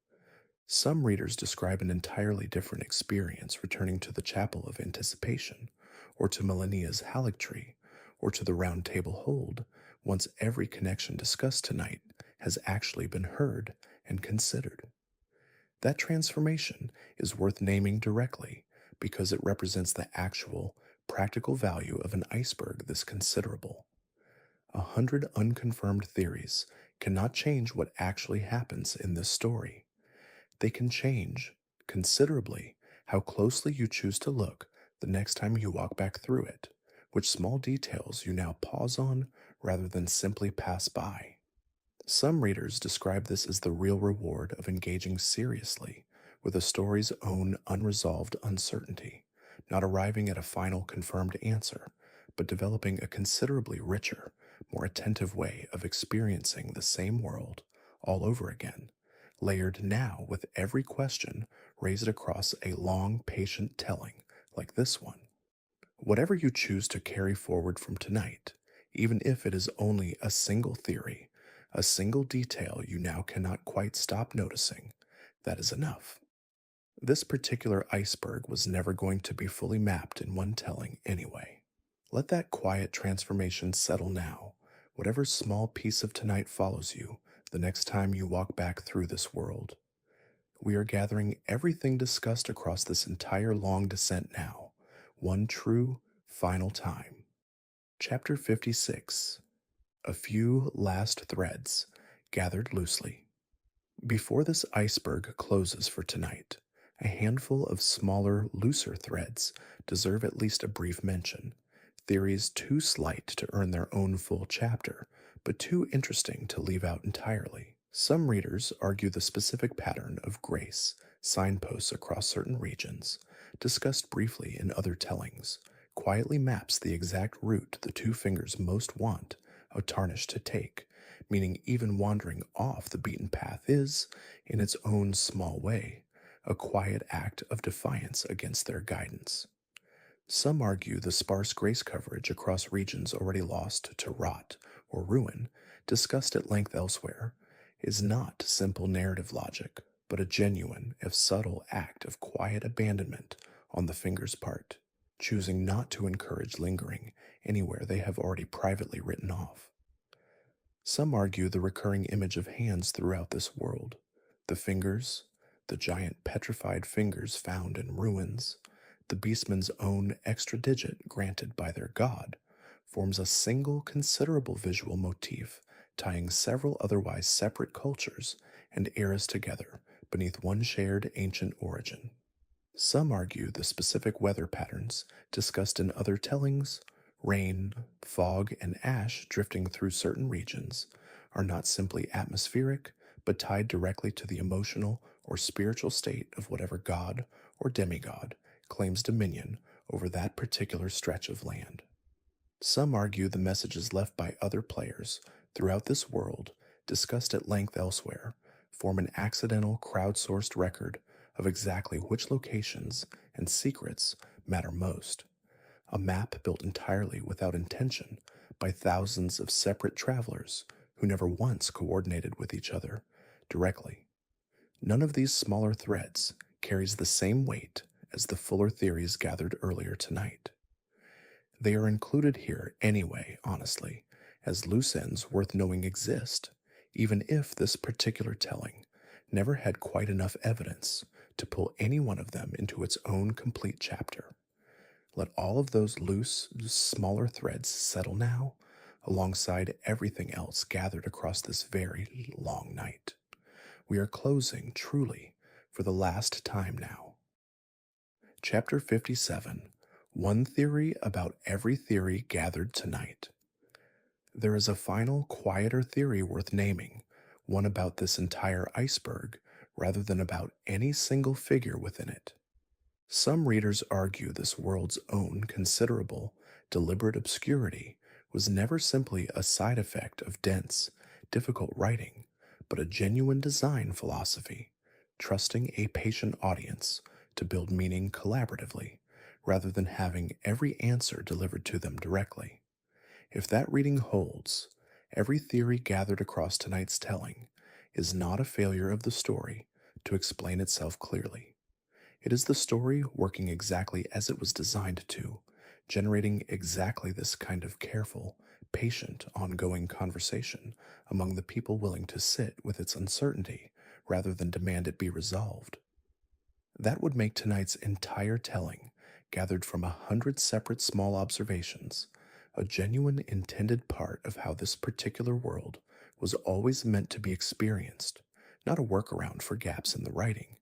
S1: Some readers describe an entirely different experience returning to the Chapel of Anticipation, or to Malenia's Haligtree, or to the Round Table Hold, once every connection discussed tonight has actually been heard and considered. That transformation is worth naming directly because it represents the actual, practical value of an iceberg this considerable. 100 unconfirmed theories cannot change what actually happens in this story. They can change, considerably, how closely you choose to look the next time you walk back through it, which small details you now pause on rather than simply pass by. Some readers describe this as the real reward of engaging seriously with a story's own unresolved uncertainty, not arriving at a final confirmed answer, but developing a considerably richer, more attentive way of experiencing the same world all over again, layered now with every question raised across a long, patient telling like this one. Whatever you choose to carry forward from tonight, even if it is only a single theory, a single detail you now cannot quite stop noticing, that is enough. This particular iceberg was never going to be fully mapped in one telling anyway. Let that quiet transformation settle now, whatever small piece of tonight follows you the next time you walk back through this world. We are gathering everything discussed across this entire long descent now, one true, final time. Chapter 56 A Few Last Threads, Gathered Loosely. Before this iceberg closes for tonight, a handful of smaller, looser threads deserve at least a brief mention. Theories too slight to earn their own full chapter, but too interesting to leave out entirely. Some readers argue the specific pattern of grace, signposts across certain regions, discussed briefly in other tellings, quietly maps the exact route the two fingers most want a Tarnished to take, meaning even wandering off the beaten path is, in its own small way, a quiet act of defiance against their guidance. Some argue the sparse grace coverage across regions already lost to rot or ruin, discussed at length elsewhere, is not simple narrative logic, but a genuine, if subtle, act of quiet abandonment on the finger's part, choosing not to encourage lingering anywhere they have already privately written off. Some argue the recurring image of hands throughout this world, the fingers, the giant petrified fingers found in ruins, the beastman's own extra digit granted by their god, forms a single considerable visual motif tying several otherwise separate cultures and eras together beneath one shared ancient origin. Some argue the specific weather patterns discussed in other tellings, rain, fog, and ash drifting through certain regions, are not simply atmospheric, but tied directly to the emotional or spiritual state of whatever god or demigod claims dominion over that particular stretch of land. Some argue the messages left by other players throughout this world, discussed at length elsewhere, form an accidental crowdsourced record of exactly which locations and secrets matter most. A map built entirely without intention by thousands of separate travelers who never once coordinated with each other directly. None of these smaller threads carries the same weight as the fuller theories gathered earlier tonight. They are included here anyway, honestly, as loose ends worth knowing exist, even if this particular telling never had quite enough evidence to pull any one of them into its own complete chapter. Let all of those loose, smaller threads settle now, alongside everything else gathered across this very long night. We are closing, truly, for the last time now. Chapter 57. One theory about every theory gathered tonight. There is a final, quieter theory worth naming, one about this entire iceberg, rather than about any single figure within it. Some readers argue this world's own considerable, deliberate obscurity was never simply a side effect of dense, difficult writing, but a genuine design philosophy, trusting a patient audience to build meaning collaboratively, rather than having every answer delivered to them directly. If that reading holds, every theory gathered across tonight's telling is not a failure of the story to explain itself clearly. It is the story working exactly as it was designed to, generating exactly this kind of careful, patient, ongoing conversation among the people willing to sit with its uncertainty rather than demand it be resolved. That would make tonight's entire telling, gathered from 100 separate small observations, a genuine intended part of how this particular world was always meant to be experienced, not a workaround for gaps in the writing,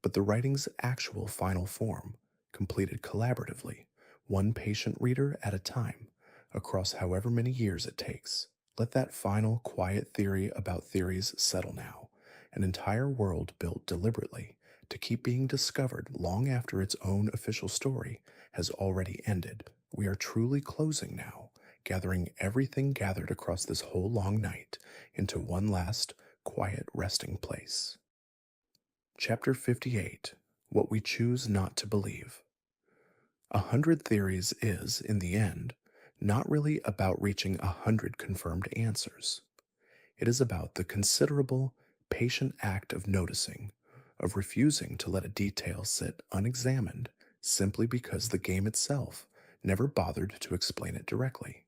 S1: but the writing's actual final form, completed collaboratively, one patient reader at a time, across however many years it takes. Let that final, quiet theory about theories settle now, an entire world built deliberately to keep being discovered long after its own official story has already ended. We are truly closing now, gathering everything gathered across this whole long night into one last, quiet resting place. Chapter 58. What We Choose Not to Believe. 100 Theories is, in the end, not really about reaching 100 confirmed answers. It is about the considerable, patient act of noticing, of refusing to let a detail sit unexamined simply because the game itself never bothered to explain it directly.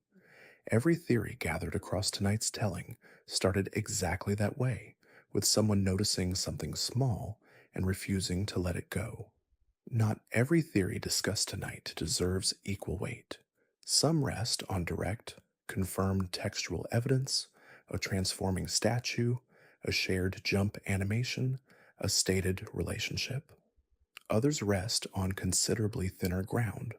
S1: Every theory gathered across tonight's telling started exactly that way, with someone noticing something small and refusing to let it go. Not every theory discussed tonight deserves equal weight. Some rest on direct, confirmed textual evidence, a transforming statue, a shared jump animation, a stated relationship. Others rest on considerably thinner ground,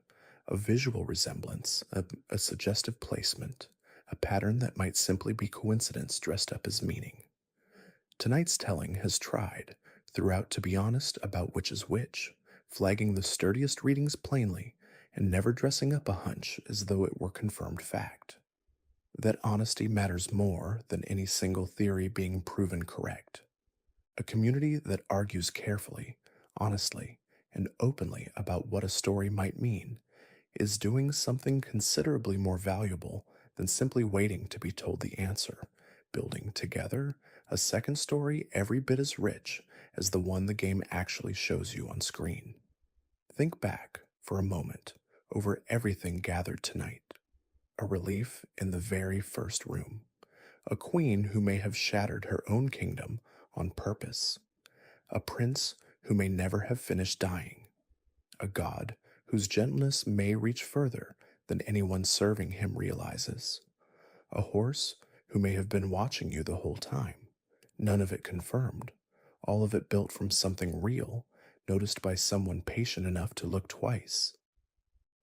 S1: a visual resemblance, a suggestive placement, a pattern that might simply be coincidence dressed up as meaning. Tonight's telling has tried, throughout, to be honest about which is which, flagging the sturdiest readings plainly and never dressing up a hunch as though it were confirmed fact. That honesty matters more than any single theory being proven correct. A community that argues carefully, honestly, and openly about what a story might mean is doing something considerably more valuable than simply waiting to be told the answer, building together a second story every bit as rich as the one the game actually shows you on screen. Think back, for a moment, over everything gathered tonight. A relief in the very first room. A queen who may have shattered her own kingdom on purpose. A prince who may never have finished dying. A god whose gentleness may reach further than anyone serving him realizes. A horse who may have been watching you the whole time. None of it confirmed. All of it built from something real, noticed by someone patient enough to look twice.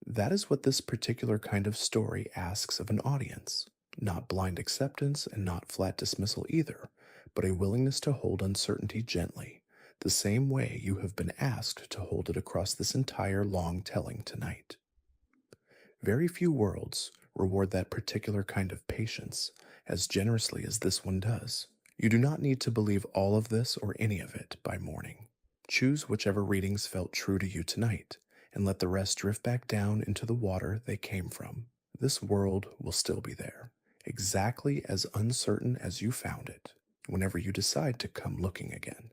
S1: That is what this particular kind of story asks of an audience. Not blind acceptance and not flat dismissal either, but a willingness to hold uncertainty gently, the same way you have been asked to hold it across this entire long telling tonight. Very few worlds reward that particular kind of patience as generously as this one does. You do not need to believe all of this or any of it by morning. Choose whichever readings felt true to you tonight, and let the rest drift back down into the water they came from. This world will still be there, exactly as uncertain as you found it, whenever you decide to come looking again.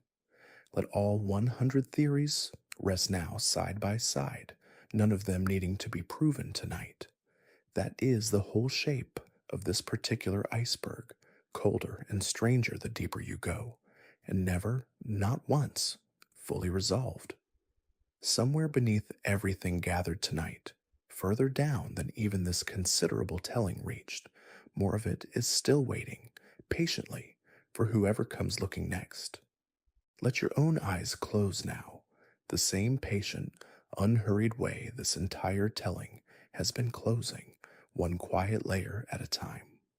S1: Let all 100 theories rest now side by side, none of them needing to be proven tonight. That is the whole shape of this particular iceberg, colder and stranger the deeper you go, and never, not once, fully resolved. Somewhere beneath everything gathered tonight, further down than even this considerable telling reached, more of it is still waiting, patiently, for whoever comes looking next. Let your own eyes close now, the same patient, unhurried way this entire telling has been closing, one quiet layer at a time.